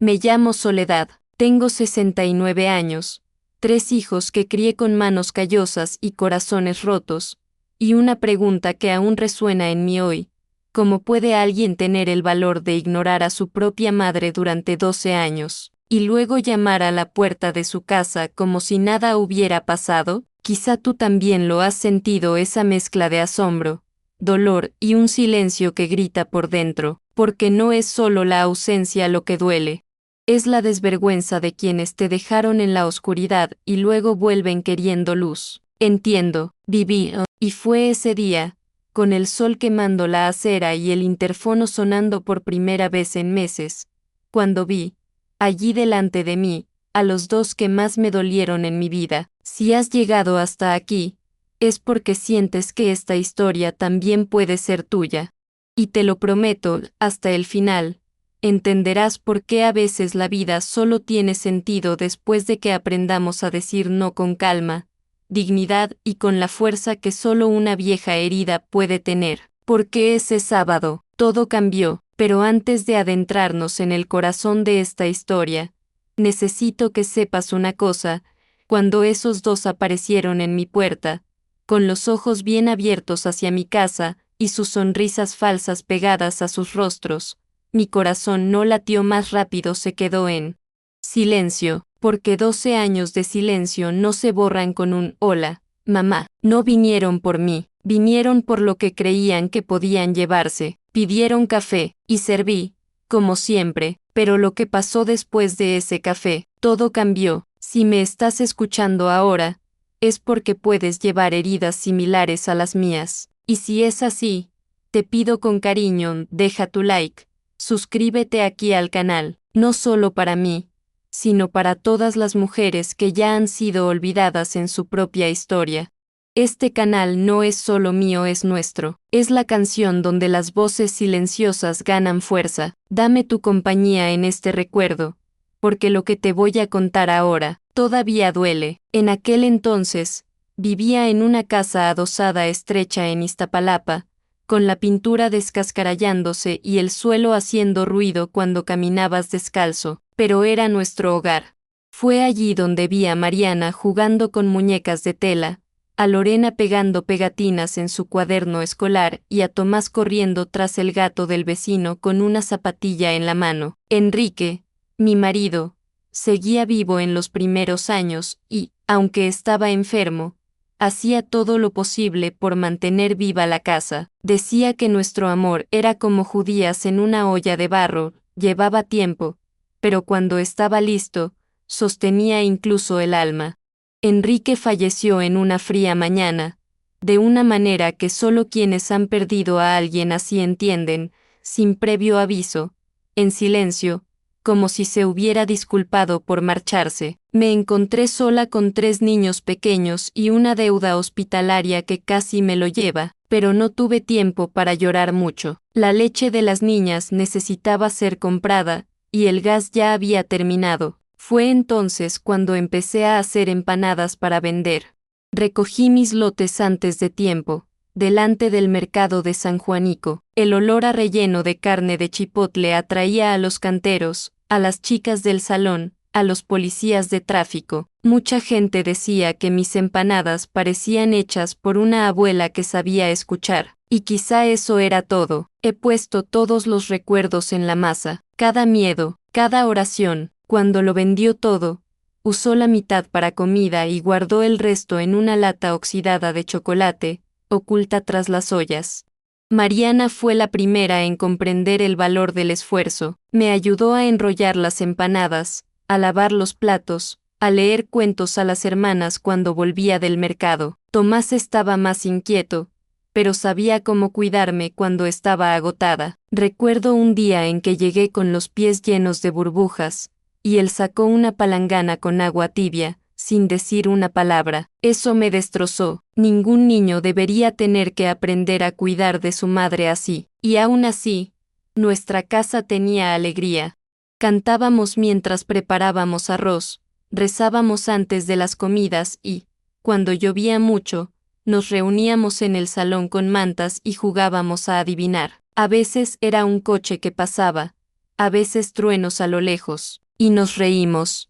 Me llamo Soledad, tengo 69 años, 3 hijos que crié con manos callosas y corazones rotos, y una pregunta que aún resuena en mí hoy: ¿cómo puede alguien tener el valor de ignorar a su propia madre durante 12 años, y luego llamar a la puerta de su casa como si nada hubiera pasado? Quizá tú también lo has sentido, esa mezcla de asombro, dolor y un silencio que grita por dentro, porque no es solo la ausencia lo que duele. Es la desvergüenza de quienes te dejaron en la oscuridad y luego vuelven queriendo luz. Entiendo, viví, y fue ese día, con el sol quemando la acera y el interfono sonando por primera vez en meses, cuando vi, allí delante de mí, a los dos que más me dolieron en mi vida. Si has llegado hasta aquí, es porque sientes que esta historia también puede ser tuya. Y te lo prometo, hasta el final, entenderás por qué a veces la vida solo tiene sentido después de que aprendamos a decir no con calma, dignidad y con la fuerza que solo una vieja herida puede tener. Porque ese sábado, todo cambió, pero antes de adentrarnos en el corazón de esta historia, necesito que sepas una cosa: cuando esos dos aparecieron en mi puerta, con los ojos bien abiertos hacia mi casa, y sus sonrisas falsas pegadas a sus rostros, mi corazón no latió más rápido, se quedó en silencio, porque 12 años de silencio no se borran con un «hola, mamá». No vinieron por mí, vinieron por lo que creían que podían llevarse. Pidieron café, y serví, como siempre, pero lo que pasó después de ese café, todo cambió. Si me estás escuchando ahora, es porque puedes llevar heridas similares a las mías. Y si es así, te pido con cariño, deja tu like, suscríbete aquí al canal, no solo para mí, sino para todas las mujeres que ya han sido olvidadas en su propia historia. Este canal no es solo mío, es nuestro. Es la canción donde las voces silenciosas ganan fuerza. Dame tu compañía en este recuerdo, porque lo que te voy a contar ahora todavía duele. En aquel entonces, vivía en una casa adosada estrecha en Iztapalapa, con la pintura descascarallándose y el suelo haciendo ruido cuando caminabas descalzo, pero era nuestro hogar. Fue allí donde vi a Mariana jugando con muñecas de tela, a Lorena pegando pegatinas en su cuaderno escolar y a Tomás corriendo tras el gato del vecino con una zapatilla en la mano. Enrique, mi marido, seguía vivo en los primeros años y, aunque estaba enfermo, hacía todo lo posible por mantener viva la casa. Decía que nuestro amor era como judías en una olla de barro, llevaba tiempo, pero cuando estaba listo, sostenía incluso el alma. Enrique falleció en una fría mañana, de una manera que solo quienes han perdido a alguien así entienden, sin previo aviso, en silencio, como si se hubiera disculpado por marcharse. Me encontré sola con 3 niños pequeños y una deuda hospitalaria que casi me lo lleva, pero no tuve tiempo para llorar mucho. La leche de las niñas necesitaba ser comprada, y el gas ya había terminado. Fue entonces cuando empecé a hacer empanadas para vender. Recogí mis lotes antes de tiempo, delante del mercado de San Juanico. El olor a relleno de carne de chipotle atraía a los canteros, a las chicas del salón, a los policías de tráfico. Mucha gente decía que mis empanadas parecían hechas por una abuela que sabía escuchar. Y quizá eso era todo. He puesto todos los recuerdos en la masa, cada miedo, cada oración. Cuando lo vendió todo, usó la mitad para comida y guardó el resto en una lata oxidada de chocolate, oculta tras las ollas. Mariana fue la primera en comprender el valor del esfuerzo. Me ayudó a enrollar las empanadas, a lavar los platos, a leer cuentos a las hermanas cuando volvía del mercado. Tomás estaba más inquieto, pero sabía cómo cuidarme cuando estaba agotada. Recuerdo un día en que llegué con los pies llenos de burbujas, y él sacó una palangana con agua tibia, sin decir una palabra. Eso me destrozó. Ningún niño debería tener que aprender a cuidar de su madre así. Y aún así, nuestra casa tenía alegría. Cantábamos mientras preparábamos arroz, rezábamos antes de las comidas y, cuando llovía mucho, nos reuníamos en el salón con mantas y jugábamos a adivinar. A veces era un coche que pasaba, a veces truenos a lo lejos, y nos reímos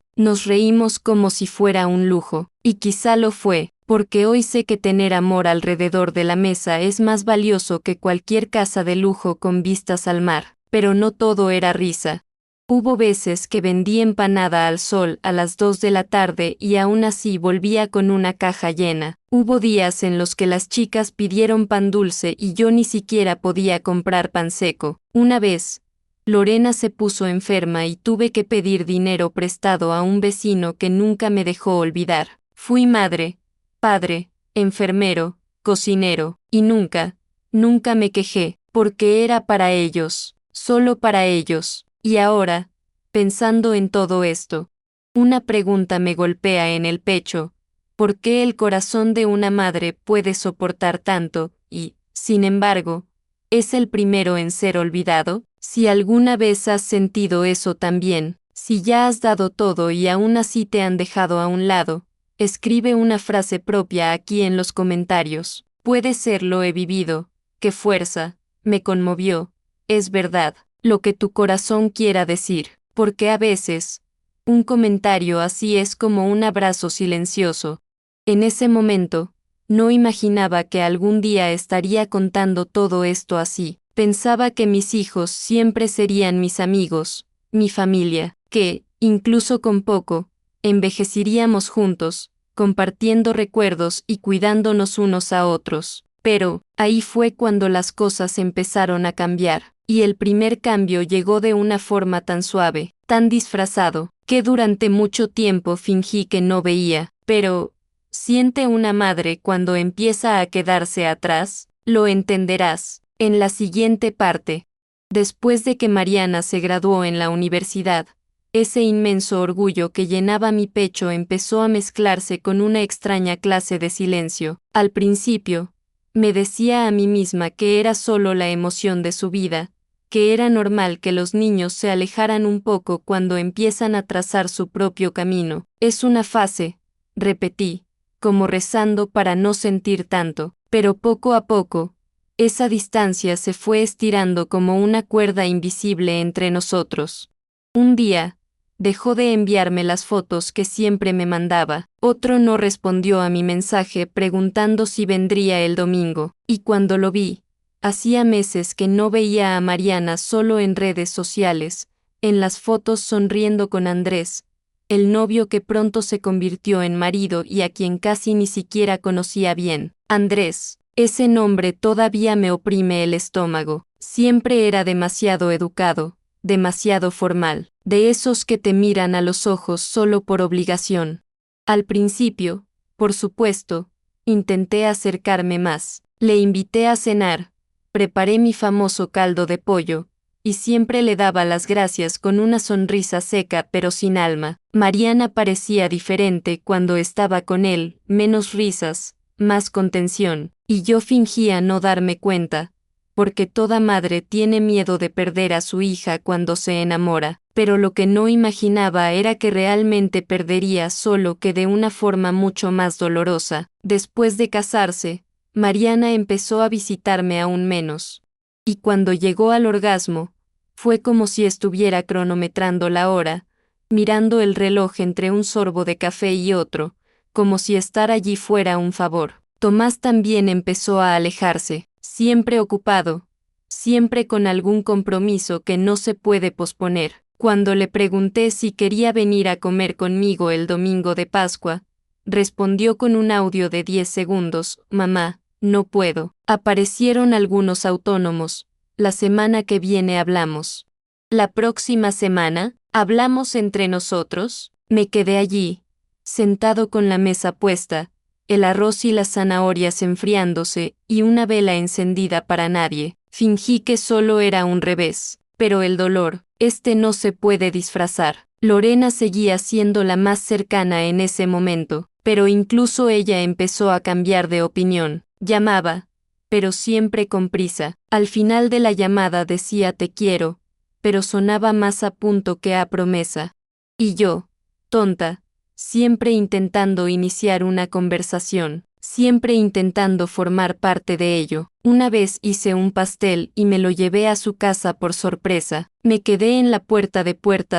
como si fuera un lujo, y quizá lo fue, porque hoy sé que tener amor alrededor de la mesa es más valioso que cualquier casa de lujo con vistas al mar, pero no todo era risa. Hubo veces que vendí empanada al sol a las 2 de la tarde y aún así volvía con una caja llena. Hubo días en los que las chicas pidieron pan dulce y yo ni siquiera podía comprar pan seco. Una vez, Lorena se puso enferma y tuve que pedir dinero prestado a un vecino que nunca me dejó olvidar. Fui madre, padre, enfermero, cocinero, y nunca me quejé, porque era para ellos, solo para ellos. Y ahora, pensando en todo esto, una pregunta me golpea en el pecho: ¿por qué el corazón de una madre puede soportar tanto y, sin embargo, es el primero en ser olvidado? Si alguna vez has sentido eso también, si ya has dado todo y aún así te han dejado a un lado, escribe una frase propia aquí en los comentarios. Puede ser lo he vivido, qué fuerza, me conmovió, es verdad, lo que tu corazón quiera decir, porque a veces, un comentario así es como un abrazo silencioso. En ese momento, no imaginaba que algún día estaría contando todo esto así. Pensaba que mis hijos siempre serían mis amigos, mi familia, que, incluso con poco, envejeceríamos juntos, compartiendo recuerdos y cuidándonos unos a otros. Pero, ahí fue cuando las cosas empezaron a cambiar, y el primer cambio llegó de una forma tan suave, tan disfrazado, que durante mucho tiempo fingí que no veía. Pero, ¿siente una madre cuando empieza a quedarse atrás? Lo entenderás en la siguiente parte. Después de que Mariana se graduó en la universidad, ese inmenso orgullo que llenaba mi pecho empezó a mezclarse con una extraña clase de silencio. Al principio, me decía a mí misma que era solo la emoción de su vida, que era normal que los niños se alejaran un poco cuando empiezan a trazar su propio camino. Es una fase, repetí, como rezando para no sentir tanto, pero poco a poco, esa distancia se fue estirando como una cuerda invisible entre nosotros. Un día, dejó de enviarme las fotos que siempre me mandaba. Otro no respondió a mi mensaje preguntando si vendría el domingo, y cuando lo vi, hacía meses que no veía a Mariana solo en redes sociales, en las fotos sonriendo con Andrés, el novio que pronto se convirtió en marido y a quien casi ni siquiera conocía bien. Andrés. Ese nombre todavía me oprime el estómago. Siempre era demasiado educado, demasiado formal, de esos que te miran a los ojos solo por obligación. Al principio, por supuesto, intenté acercarme más. Le invité a cenar, preparé mi famoso caldo de pollo, y siempre le daba las gracias con una sonrisa seca pero sin alma. Mariana parecía diferente cuando estaba con él, menos risas, más contención. Y yo fingía no darme cuenta, porque toda madre tiene miedo de perder a su hija cuando se enamora, pero lo que no imaginaba era que realmente perdería, solo que de una forma mucho más dolorosa. Después de casarse, Mariana empezó a visitarme aún menos. Y cuando llegó al orgasmo, fue como si estuviera cronometrando la hora, mirando el reloj entre un sorbo de café y otro, como si estar allí fuera un favor. Tomás también empezó a alejarse, siempre ocupado, siempre con algún compromiso que no se puede posponer. Cuando le pregunté si quería venir a comer conmigo el domingo de Pascua, respondió con un audio de 10 segundos: «Mamá, no puedo». Aparecieron algunos autónomos. La semana que viene hablamos. La próxima semana, ¿hablamos entre nosotros? Me quedé allí, sentado con la mesa puesta, el arroz y las zanahorias enfriándose, y una vela encendida para nadie. Fingí que solo era un revés, pero el dolor, no se puede disfrazar. Lorena seguía siendo la más cercana en ese momento, pero incluso ella empezó a cambiar de opinión. Llamaba, pero siempre con prisa. Al final de la llamada decía «te quiero», pero sonaba más a punto que a promesa. Y yo, tonta, siempre intentando iniciar una conversación, siempre intentando formar parte de ello. Una vez hice un pastel y me lo llevé a su casa por sorpresa. Me quedé en la puerta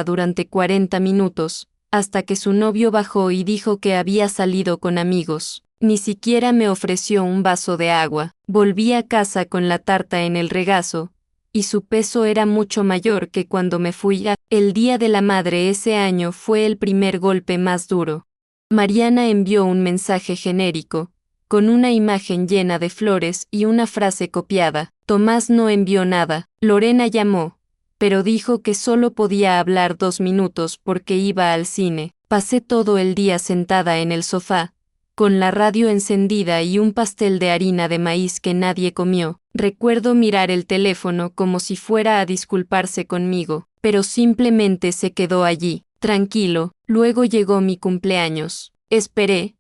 durante 40 minutos, hasta que su novio bajó y dijo que había salido con amigos. Ni siquiera me ofreció un vaso de agua. Volví a casa con la tarta en el regazo, y su peso era mucho mayor que cuando me fui. El Día de la Madre ese año fue el primer golpe más duro. Mariana envió un mensaje genérico, con una imagen llena de flores y una frase copiada. Tomás no envió nada. Lorena llamó, pero dijo que solo podía hablar 2 minutos porque iba al cine. Pasé todo el día sentada en el sofá, con la radio encendida y un pastel de harina de maíz que nadie comió. Recuerdo mirar el teléfono como si fuera a disculparse conmigo, pero simplemente se quedó allí, tranquilo. Luego llegó mi cumpleaños. Esperé,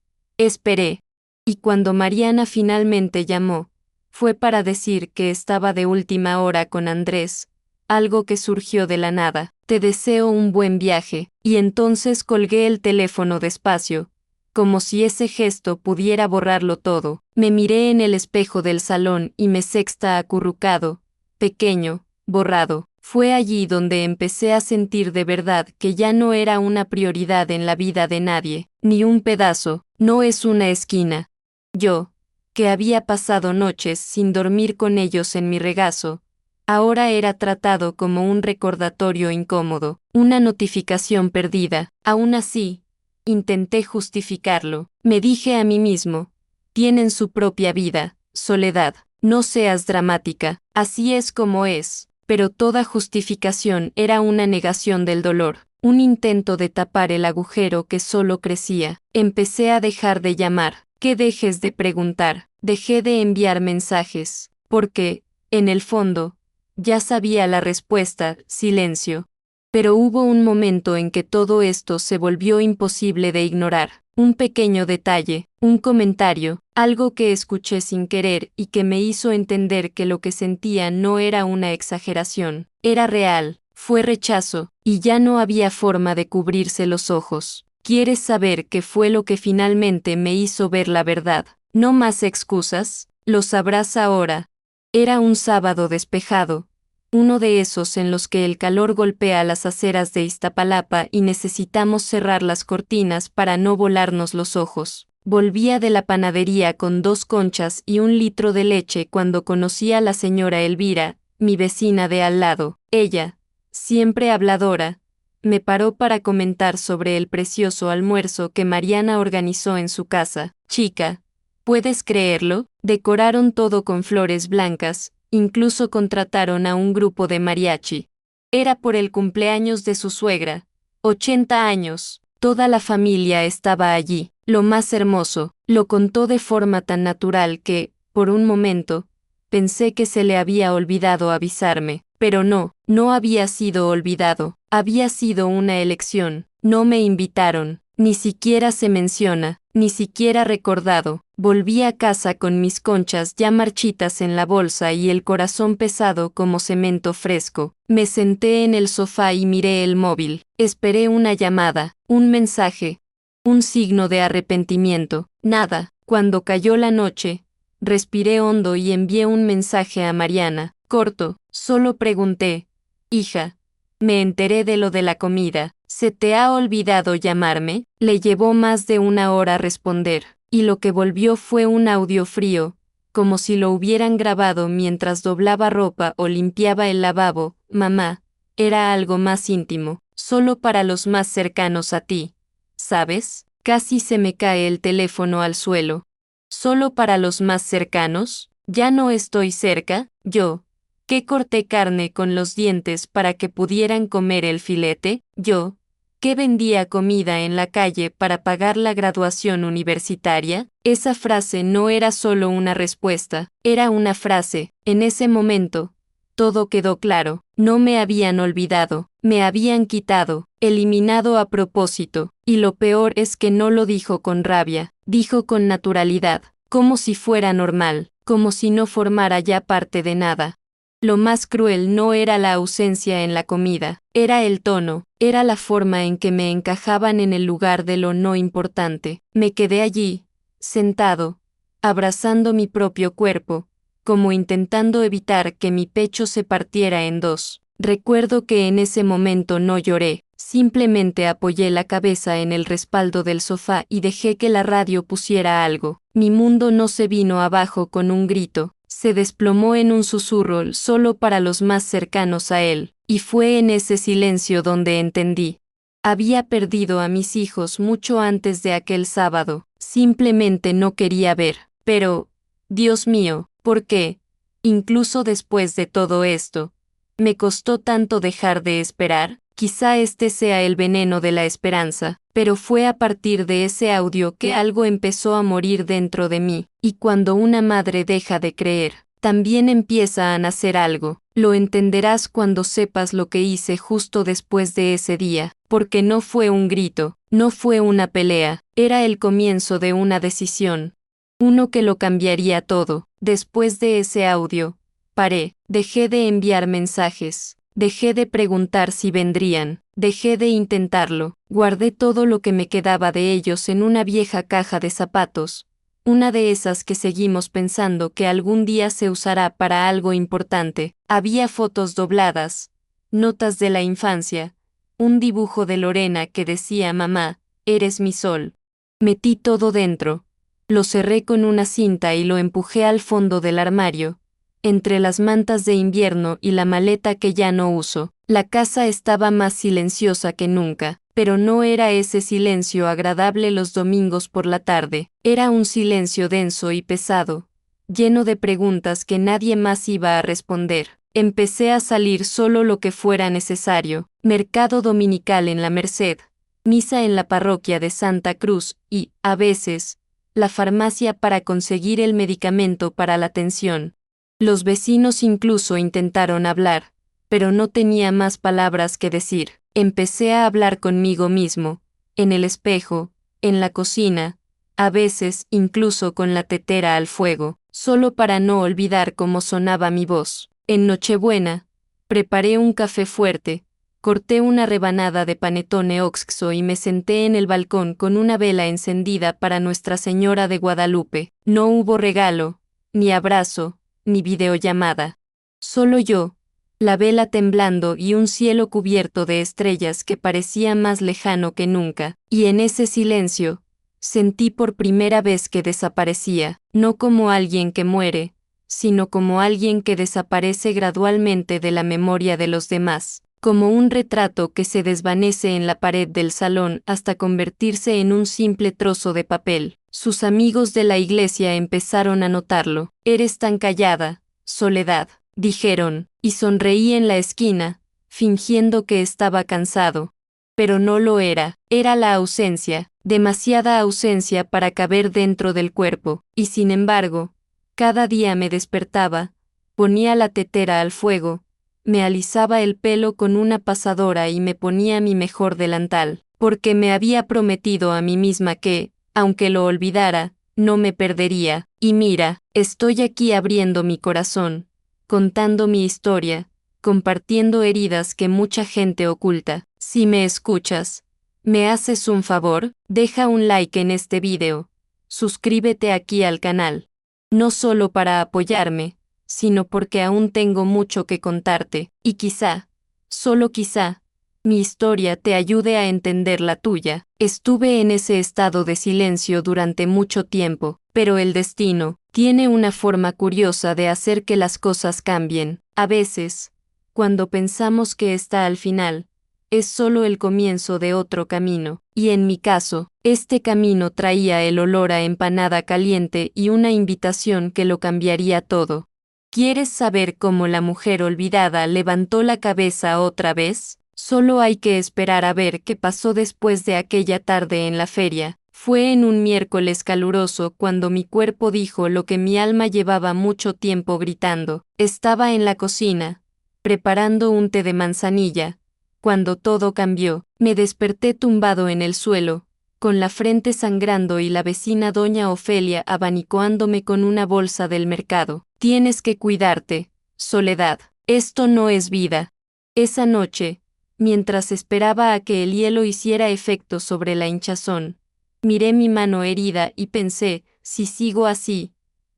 y cuando Mariana finalmente llamó, fue para decir que estaba de última hora con Andrés, algo que surgió de la nada. Te deseo un buen viaje, y entonces colgué el teléfono despacio, como si ese gesto pudiera borrarlo todo. Me miré en el espejo del salón y me sexta acurrucado, pequeño, borrado. Fue allí donde empecé a sentir de verdad que ya no era una prioridad en la vida de nadie, ni un pedazo, no es una esquina. Yo, que había pasado noches sin dormir con ellos en mi regazo, ahora era tratado como un recordatorio incómodo, una notificación perdida. Aún así, intenté justificarlo. Me dije a mí mismo, tienen su propia vida, Soledad, no seas dramática, así es como es. Pero toda justificación era una negación del dolor, un intento de tapar el agujero que solo crecía. Empecé a dejar de llamar, que dejes de preguntar, dejé de enviar mensajes, porque, en el fondo, ya sabía la respuesta: silencio. Pero hubo un momento en que todo esto se volvió imposible de ignorar. Un pequeño detalle, un comentario, algo que escuché sin querer y que me hizo entender que lo que sentía no era una exageración, era real. Fue rechazo, y ya no había forma de cubrirse los ojos. ¿Quieres saber qué fue lo que finalmente me hizo ver la verdad? No más excusas, lo sabrás ahora. Era un sábado despejado, uno de esos en los que el calor golpea las aceras de Iztapalapa y necesitamos cerrar las cortinas para no volarnos los ojos. Volvía de la panadería con 2 conchas y 1 litro de leche cuando conocí a la señora Elvira, mi vecina de al lado. Ella, siempre habladora, me paró para comentar sobre el precioso almuerzo que Mariana organizó en su casa. Chica, ¿puedes creerlo? Decoraron todo con flores blancas. Incluso contrataron a un grupo de mariachi. Era por el cumpleaños de su suegra, 80 años. Toda la familia estaba allí. Lo más hermoso, lo contó de forma tan natural que, por un momento, pensé que se le había olvidado avisarme. Pero no, no había sido olvidado. Había sido una elección. No me invitaron. Ni siquiera se menciona, ni siquiera recordado. Volví a casa con mis conchas ya marchitas en la bolsa y el corazón pesado como cemento fresco. Me senté en el sofá y miré el móvil. Esperé una llamada, un mensaje, un signo de arrepentimiento. Nada. Cuando cayó la noche, respiré hondo y envié un mensaje a Mariana. Corto, solo pregunté: hija, me enteré de lo de la comida. ¿Se te ha olvidado llamarme? Le llevó más de 1 hora responder, y lo que volvió fue un audio frío, como si lo hubieran grabado mientras doblaba ropa o limpiaba el lavabo. Mamá, era algo más íntimo, solo para los más cercanos a ti. ¿Sabes? Casi se me cae el teléfono al suelo. ¿Solo para los más cercanos? ¿Ya no estoy cerca? Yo, que corté carne con los dientes para que pudieran comer el filete, yo, que vendía comida en la calle para pagar la graduación universitaria. Esa frase no era solo una respuesta, era una frase. En ese momento, todo quedó claro. No me habían olvidado, me habían quitado, eliminado a propósito, y lo peor es que no lo dijo con rabia, dijo con naturalidad, como si fuera normal, como si no formara ya parte de nada. Lo más cruel no era la ausencia en la comida, era el tono, era la forma en que me encajaban en el lugar de lo no importante. Me quedé allí, sentado, abrazando mi propio cuerpo, como intentando evitar que mi pecho se partiera en dos. Recuerdo que en ese momento no lloré, simplemente apoyé la cabeza en el respaldo del sofá y dejé que la radio pusiera algo. Mi mundo no se vino abajo con un grito, se desplomó en un susurro solo para los más cercanos a él, y fue en ese silencio donde entendí. Había perdido a mis hijos mucho antes de aquel sábado, simplemente no quería ver. Pero, Dios mío, ¿por qué? Incluso después de todo esto, me costó tanto dejar de esperar. Quizá este sea el veneno de la esperanza, pero fue a partir de ese audio que algo empezó a morir dentro de mí, y cuando una madre deja de creer, también empieza a nacer algo. Lo entenderás cuando sepas lo que hice justo después de ese día, porque no fue un grito, no fue una pelea, era el comienzo de una decisión. Uno que lo cambiaría todo. Después de ese audio, paré, dejé de enviar mensajes, dejé de preguntar si vendrían, dejé de intentarlo, guardé todo lo que me quedaba de ellos en una vieja caja de zapatos, una de esas que seguimos pensando que algún día se usará para algo importante. Había fotos dobladas, notas de la infancia, un dibujo de Lorena que decía mamá, eres mi sol. Metí todo dentro. Lo cerré con una cinta y lo empujé al fondo del armario, entre las mantas de invierno y la maleta que ya no uso. La casa estaba más silenciosa que nunca, pero no era ese silencio agradable los domingos por la tarde, era un silencio denso y pesado, lleno de preguntas que nadie más iba a responder. Empecé a salir solo lo que fuera necesario, mercado dominical en la Merced, misa en la parroquia de Santa Cruz y, a veces, la farmacia para conseguir el medicamento para la tensión. Los vecinos incluso intentaron hablar, pero no tenía más palabras que decir. Empecé a hablar conmigo mismo, en el espejo, en la cocina, a veces incluso con la tetera al fuego, solo para no olvidar cómo sonaba mi voz. En Nochebuena, preparé un café fuerte, corté una rebanada de panetone Oxxo y me senté en el balcón con una vela encendida para Nuestra Señora de Guadalupe. No hubo regalo, ni abrazo, ni videollamada. Solo yo, la vela temblando y un cielo cubierto de estrellas que parecía más lejano que nunca. Y en ese silencio, sentí por primera vez que desaparecía, no como alguien que muere, sino como alguien que desaparece gradualmente de la memoria de los demás, como un retrato que se desvanece en la pared del salón hasta convertirse en un simple trozo de papel. Sus amigos de la iglesia empezaron a notarlo. Eres tan callada, Soledad, dijeron, y sonreí en la esquina, fingiendo que estaba cansado. Pero no lo era, era la ausencia, demasiada ausencia para caber dentro del cuerpo, y sin embargo, cada día me despertaba, ponía la tetera al fuego, me alisaba el pelo con una pasadora y me ponía mi mejor delantal, porque me había prometido a mí misma que, aunque lo olvidara, no me perdería. Y mira, estoy aquí abriendo mi corazón, contando mi historia, compartiendo heridas que mucha gente oculta. Si me escuchas, ¿me haces un favor? Deja un like en este video, suscríbete aquí al canal. No solo para apoyarme, sino porque aún tengo mucho que contarte, y quizá, solo quizá, mi historia te ayude a entender la tuya. Estuve en ese estado de silencio durante mucho tiempo, pero el destino tiene una forma curiosa de hacer que las cosas cambien. A veces, cuando pensamos que está al final, es solo el comienzo de otro camino, y en mi caso, este camino traía el olor a empanada caliente y una invitación que lo cambiaría todo. ¿Quieres saber cómo la mujer olvidada levantó la cabeza otra vez? Solo hay que esperar a ver qué pasó después de aquella tarde en la feria. Fue en un miércoles caluroso cuando mi cuerpo dijo lo que mi alma llevaba mucho tiempo gritando. Estaba en la cocina, preparando un té de manzanilla, cuando todo cambió. Me desperté tumbado en el suelo, con la frente sangrando y la vecina doña Ofelia abanicoándome con una bolsa del mercado. Tienes que cuidarte, Soledad. Esto no es vida. Esa noche, mientras esperaba a que el hielo hiciera efecto sobre la hinchazón, miré mi mano herida y pensé, si sigo así,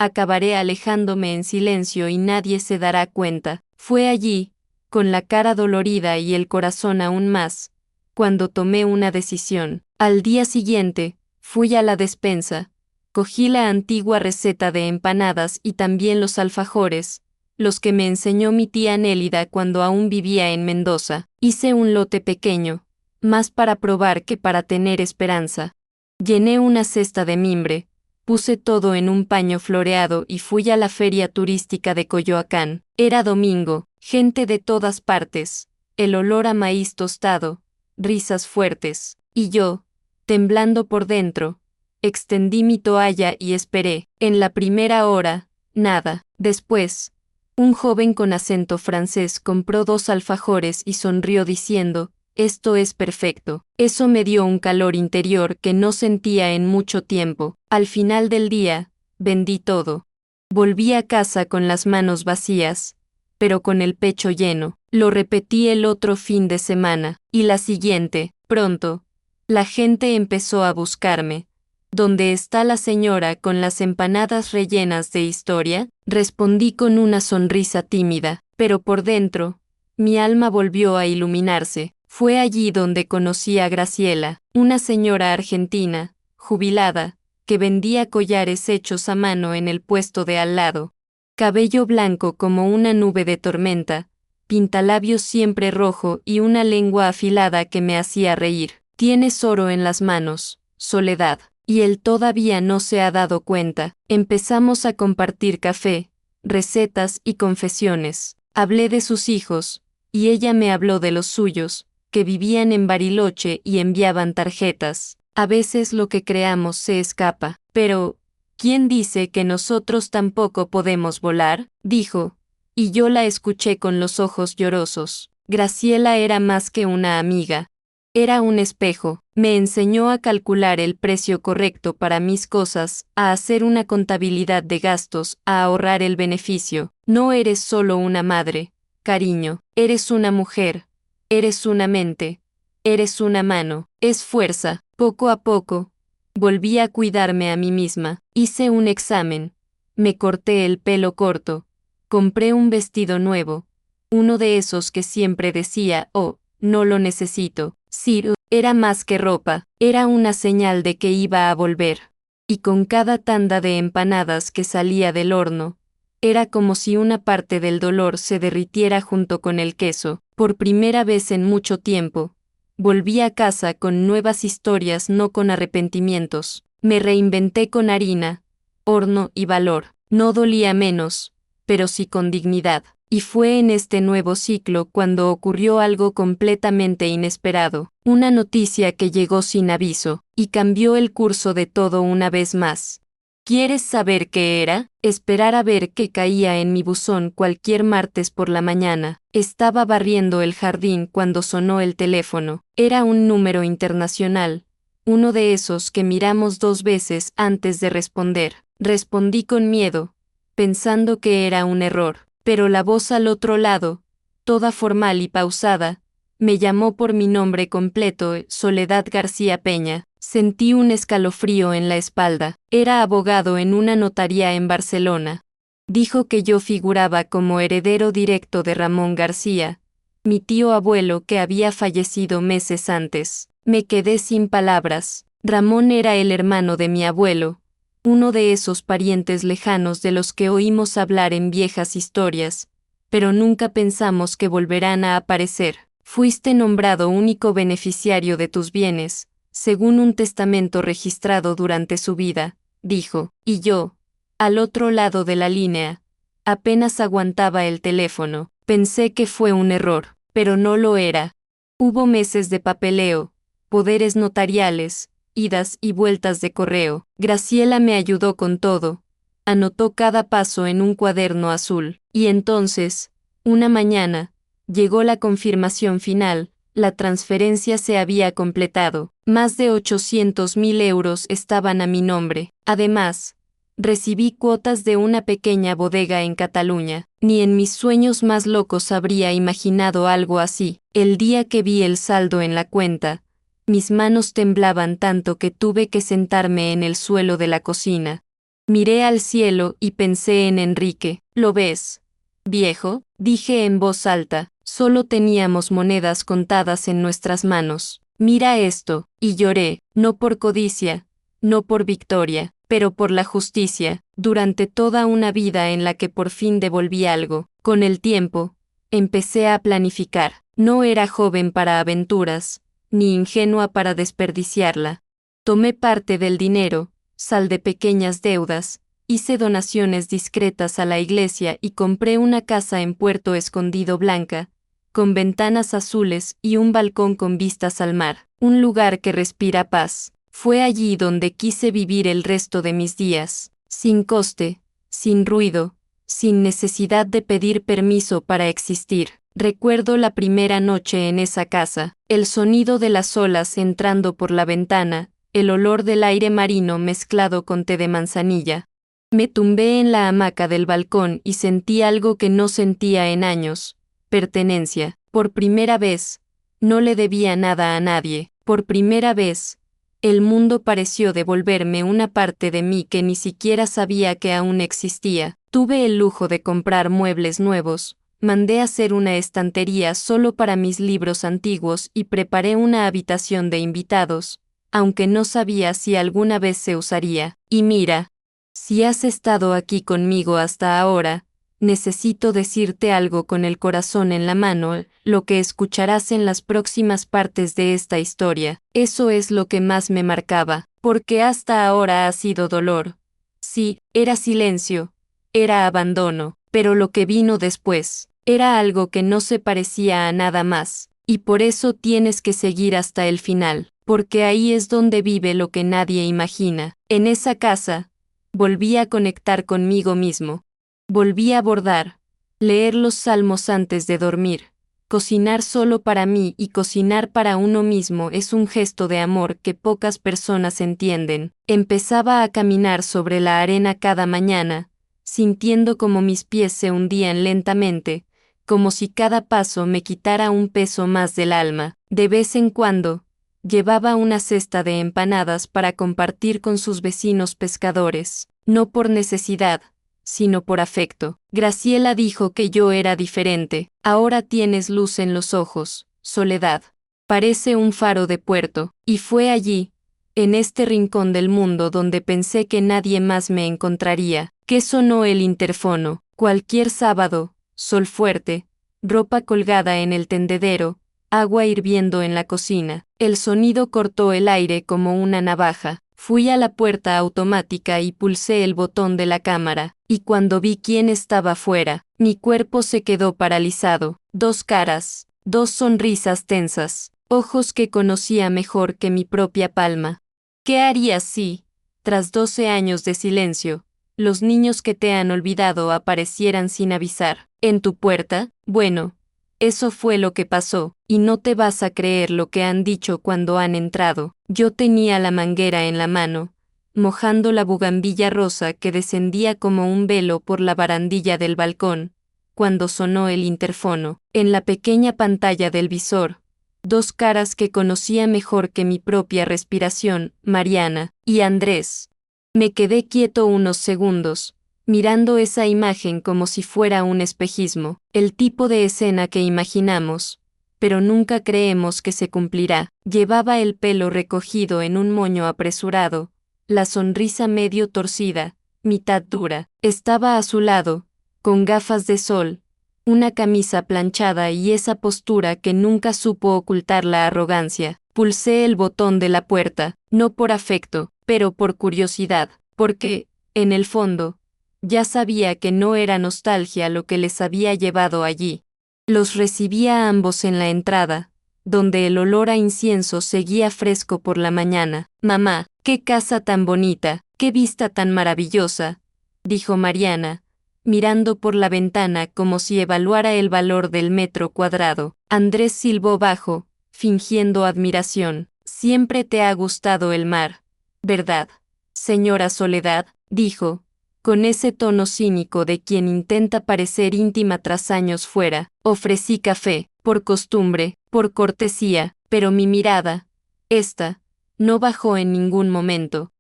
acabaré alejándome en silencio y nadie se dará cuenta. Fue allí, con la cara dolorida y el corazón aún más, cuando tomé una decisión. Al día siguiente, fui a la despensa, cogí la antigua receta de empanadas y también los alfajores, los que me enseñó mi tía Nélida cuando aún vivía en Mendoza. Hice un lote pequeño, más para probar que para tener esperanza. Llené una cesta de mimbre, puse todo en un paño floreado y fui a la feria turística de Coyoacán. Era domingo, gente de todas partes, el olor a maíz tostado, risas fuertes, y yo, temblando por dentro, extendí mi toalla y esperé. En la primera hora, nada. Después, un joven con acento francés compró 2 alfajores y sonrió diciendo, «Esto es perfecto». Eso me dio un calor interior que no sentía en mucho tiempo. Al final del día, vendí todo. Volví a casa con las manos vacías, pero con el pecho lleno. Lo repetí el otro fin de semana, y la siguiente. Pronto, la gente empezó a buscarme. ¿Dónde está la señora con las empanadas rellenas de historia? Respondí con una sonrisa tímida, pero por dentro, mi alma volvió a iluminarse. Fue allí donde conocí a Graciela, una señora argentina, jubilada, que vendía collares hechos a mano en el puesto de al lado. Cabello blanco como una nube de tormenta, pintalabios siempre rojo y una lengua afilada que me hacía reír. «Tienes oro en las manos, Soledad». Y él todavía no se ha dado cuenta. Empezamos a compartir café, recetas y confesiones. Hablé de sus hijos, y ella me habló de los suyos, que vivían en Bariloche y enviaban tarjetas. A veces lo que creamos se escapa. Pero, ¿quién dice que nosotros tampoco podemos volar?, dijo, y yo la escuché con los ojos llorosos. Graciela era más que una amiga. Era un espejo. Me enseñó a calcular el precio correcto para mis cosas, a hacer una contabilidad de gastos, a ahorrar el beneficio. No eres solo una madre, cariño, eres una mujer, eres una mente, eres una mano, es fuerza. Poco a poco, volví a cuidarme a mí misma. Hice un examen, me corté el pelo corto, compré un vestido nuevo, uno de esos que siempre decía, oh, no lo necesito. Sí, era más que ropa, era una señal de que iba a volver. Y con cada tanda de empanadas que salía del horno, era como si una parte del dolor se derritiera junto con el queso. Por primera vez en mucho tiempo, volví a casa con nuevas historias, no con arrepentimientos. Me reinventé con harina, horno y valor. No dolía menos, pero sí con dignidad. Y fue en este nuevo ciclo cuando ocurrió algo completamente inesperado, una noticia que llegó sin aviso, y cambió el curso de todo una vez más. ¿Quieres saber qué era? Esperar a ver qué caía en mi buzón cualquier martes por la mañana. Estaba barriendo el jardín cuando sonó el teléfono. Era un número internacional, uno de esos que miramos 2 veces antes de responder. Respondí con miedo, pensando que era un error. Pero la voz al otro lado, toda formal y pausada, me llamó por mi nombre completo, Soledad García Peña. Sentí un escalofrío en la espalda. Era abogado en una notaría en Barcelona. Dijo que yo figuraba como heredero directo de Ramón García, mi tío abuelo que había fallecido meses antes. Me quedé sin palabras. Ramón era el hermano de mi abuelo, uno de esos parientes lejanos de los que oímos hablar en viejas historias, pero nunca pensamos que volverán a aparecer. Fuiste nombrado único beneficiario de tus bienes, según un testamento registrado durante su vida, dijo, y yo, al otro lado de la línea, apenas aguantaba el teléfono. Pensé que fue un error, pero no lo era. Hubo meses de papeleo, poderes notariales, idas y vueltas de correo. Graciela me ayudó con todo. Anotó cada paso en un cuaderno azul. Y entonces, una mañana, llegó la confirmación final. La transferencia se había completado. Más de 800.000 euros estaban a mi nombre. Además, recibí cuotas de una pequeña bodega en Cataluña. Ni en mis sueños más locos habría imaginado algo así. El día que vi el saldo en la cuenta, mis manos temblaban tanto que tuve que sentarme en el suelo de la cocina. Miré al cielo y pensé en Enrique. ¿Lo ves, viejo? Dije en voz alta. Solo teníamos monedas contadas en nuestras manos. Mira esto, y lloré, no por codicia, no por victoria, pero por la justicia, durante toda una vida en la que por fin devolví algo. Con el tiempo, empecé a planificar. No era joven para aventuras, ni ingenua para desperdiciarla. Tomé parte del dinero, saldé pequeñas deudas, hice donaciones discretas a la iglesia y compré una casa en Puerto Escondido Blanca, con ventanas azules y un balcón con vistas al mar, un lugar que respira paz. Fue allí donde quise vivir el resto de mis días, sin coste, sin ruido, sin necesidad de pedir permiso para existir. Recuerdo la primera noche en esa casa, el sonido de las olas entrando por la ventana, el olor del aire marino mezclado con té de manzanilla. Me tumbé en la hamaca del balcón y sentí algo que no sentía en años: pertenencia. Por primera vez, no le debía nada a nadie. Por primera vez, el mundo pareció devolverme una parte de mí que ni siquiera sabía que aún existía. Tuve el lujo de comprar muebles nuevos, mandé hacer una estantería solo para mis libros antiguos y preparé una habitación de invitados, aunque no sabía si alguna vez se usaría. Y mira, si has estado aquí conmigo hasta ahora, necesito decirte algo con el corazón en la mano. Lo que escucharás en las próximas partes de esta historia. Eso es lo que más me marcaba, porque hasta ahora ha sido dolor. Sí, era silencio, era abandono, pero lo que vino después, era algo que no se parecía a nada más, y por eso tienes que seguir hasta el final, porque ahí es donde vive lo que nadie imagina. En esa casa, volví a conectar conmigo mismo. Volví a bordar, leer los salmos antes de dormir. Cocinar solo para mí y cocinar para uno mismo es un gesto de amor que pocas personas entienden. Empezaba a caminar sobre la arena cada mañana, sintiendo como mis pies se hundían lentamente, como si cada paso me quitara un peso más del alma. De vez en cuando, llevaba una cesta de empanadas para compartir con sus vecinos pescadores, no por necesidad, sino por afecto. Graciela dijo que yo era diferente. Ahora tienes luz en los ojos, Soledad. Parece un faro de puerto. Y fue allí, en este rincón del mundo donde pensé que nadie más me encontraría, que sonó el interfono. Cualquier sábado, sol fuerte, ropa colgada en el tendedero, agua hirviendo en la cocina. El sonido cortó el aire como una navaja. Fui a la puerta automática y pulsé el botón de la cámara, y cuando vi quién estaba fuera, mi cuerpo se quedó paralizado. Dos caras, dos sonrisas tensas, ojos que conocía mejor que mi propia palma. ¿Qué harías si, tras 12 años de silencio, los niños que te han olvidado aparecieran sin avisar en tu puerta? Bueno, eso fue lo que pasó, y no te vas a creer lo que han dicho cuando han entrado. Yo tenía la manguera en la mano, mojando la bugambilla rosa que descendía como un velo por la barandilla del balcón, cuando sonó el interfono. En la pequeña pantalla del visor, dos caras que conocía mejor que mi propia respiración, Mariana y Andrés. Me quedé quieto unos segundos, mirando esa imagen como si fuera un espejismo, el tipo de escena que imaginamos, pero nunca creemos que se cumplirá. Llevaba el pelo recogido en un moño apresurado, la sonrisa medio torcida, mitad dura. Estaba a su lado, con gafas de sol, una camisa planchada y esa postura que nunca supo ocultar la arrogancia. Pulsé el botón de la puerta, no por afecto, pero por curiosidad, porque, en el fondo, ya sabía que no era nostalgia lo que les había llevado allí. Los recibí a ambos en la entrada, donde el olor a incienso seguía fresco por la mañana. «Mamá, qué casa tan bonita, qué vista tan maravillosa», dijo Mariana, mirando por la ventana como si evaluara el valor del metro cuadrado. Andrés silbó bajo, fingiendo admiración. «Siempre te ha gustado el mar, ¿verdad, señora Soledad?», dijo, con ese tono cínico de quien intenta parecer íntima tras años fuera. Ofrecí café, por costumbre, por cortesía, pero mi mirada, esta, no bajó en ningún momento.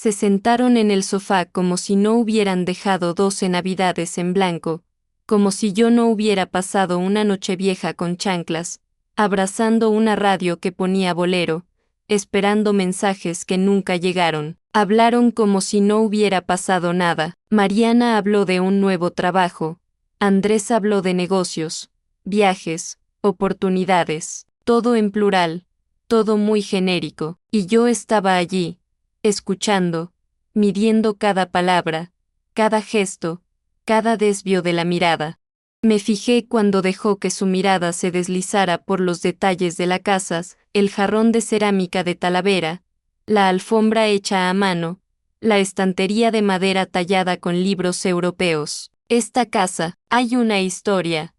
Se sentaron en el sofá como si no hubieran dejado 12 navidades en blanco, como si yo no hubiera pasado una nochevieja con chanclas, abrazando una radio que ponía bolero, esperando mensajes que nunca llegaron. Hablaron como si no hubiera pasado nada. Mariana habló de un nuevo trabajo. Andrés habló de negocios, viajes, oportunidades, todo en plural, todo muy genérico, y yo estaba allí, escuchando, midiendo cada palabra, cada gesto, cada desvío de la mirada. Me fijé cuando dejó que su mirada se deslizara por los detalles de la casa, el jarrón de cerámica de Talavera, la alfombra hecha a mano, la estantería de madera tallada con libros europeos. Esta casa, hay una historia,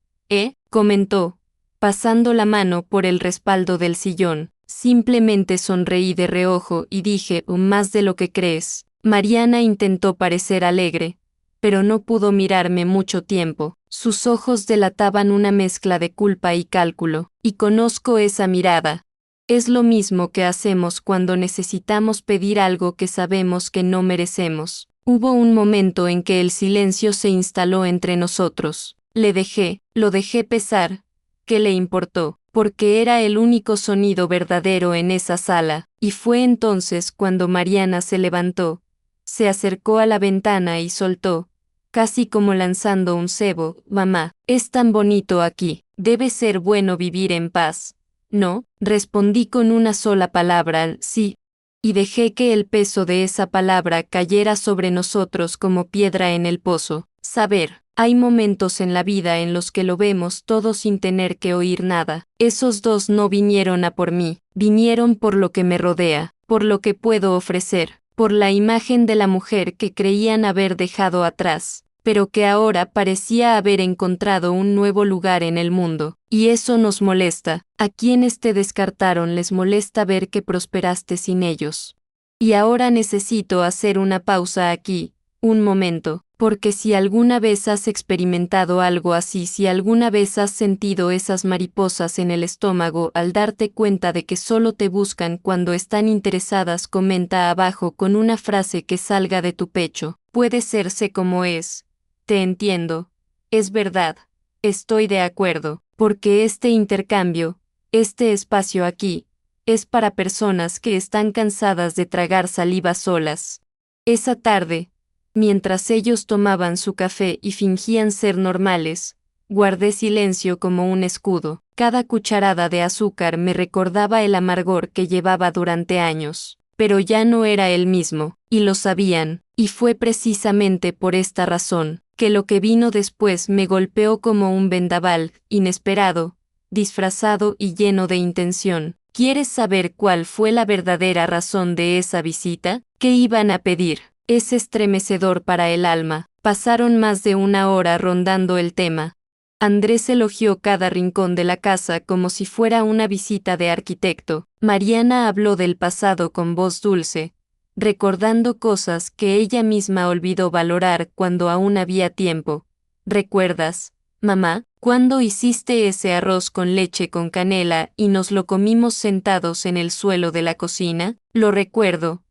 comentó, pasando la mano por el respaldo del sillón. Simplemente sonreí de reojo y dije, más de lo que crees. Mariana intentó parecer alegre, pero no pudo mirarme mucho tiempo. Sus ojos delataban una mezcla de culpa y cálculo, y conozco esa mirada. Es lo mismo que hacemos cuando necesitamos pedir algo que sabemos que no merecemos. Hubo un momento en que el silencio se instaló entre nosotros. Lo dejé pesar. ¿Qué le importó? Porque era el único sonido verdadero en esa sala, y fue entonces cuando Mariana se levantó, se acercó a la ventana y soltó, casi como lanzando un cebo, «Mamá, es tan bonito aquí, debe ser bueno vivir en paz». «No», respondí con una sola palabra, «sí», y dejé que el peso de esa palabra cayera sobre nosotros como piedra en el pozo. Saber. Hay momentos en la vida en los que lo vemos todo sin tener que oír nada. Esos dos no vinieron a por mí, vinieron por lo que me rodea, por lo que puedo ofrecer, por la imagen de la mujer que creían haber dejado atrás, pero que ahora parecía haber encontrado un nuevo lugar en el mundo. Y eso nos molesta. A quienes te descartaron les molesta ver que prosperaste sin ellos. Y ahora necesito hacer una pausa aquí, un momento. Porque si alguna vez has experimentado algo así, si alguna vez has sentido esas mariposas en el estómago al darte cuenta de que solo te buscan cuando están interesadas, comenta abajo con una frase que salga de tu pecho. Puede serse como es. Te entiendo. Es verdad. Estoy de acuerdo. Porque este intercambio, este espacio aquí, es para personas que están cansadas de tragar saliva solas. Esa tarde, mientras ellos tomaban su café y fingían ser normales, guardé silencio como un escudo. Cada cucharada de azúcar me recordaba el amargor que llevaba durante años. Pero ya no era el mismo, y lo sabían, y fue precisamente por esta razón, que lo que vino después me golpeó como un vendaval, inesperado, disfrazado y lleno de intención. ¿Quieres saber cuál fue la verdadera razón de esa visita? ¿Qué iban a pedir? Es estremecedor para el alma. Pasaron más de una hora rondando el tema. Andrés elogió cada rincón de la casa como si fuera una visita de arquitecto. Mariana habló del pasado con voz dulce, recordando cosas que ella misma olvidó valorar cuando aún había tiempo. ¿Recuerdas, mamá, cuando hiciste ese arroz con leche con canela y nos lo comimos sentados en el suelo de la cocina? Lo recuerdo.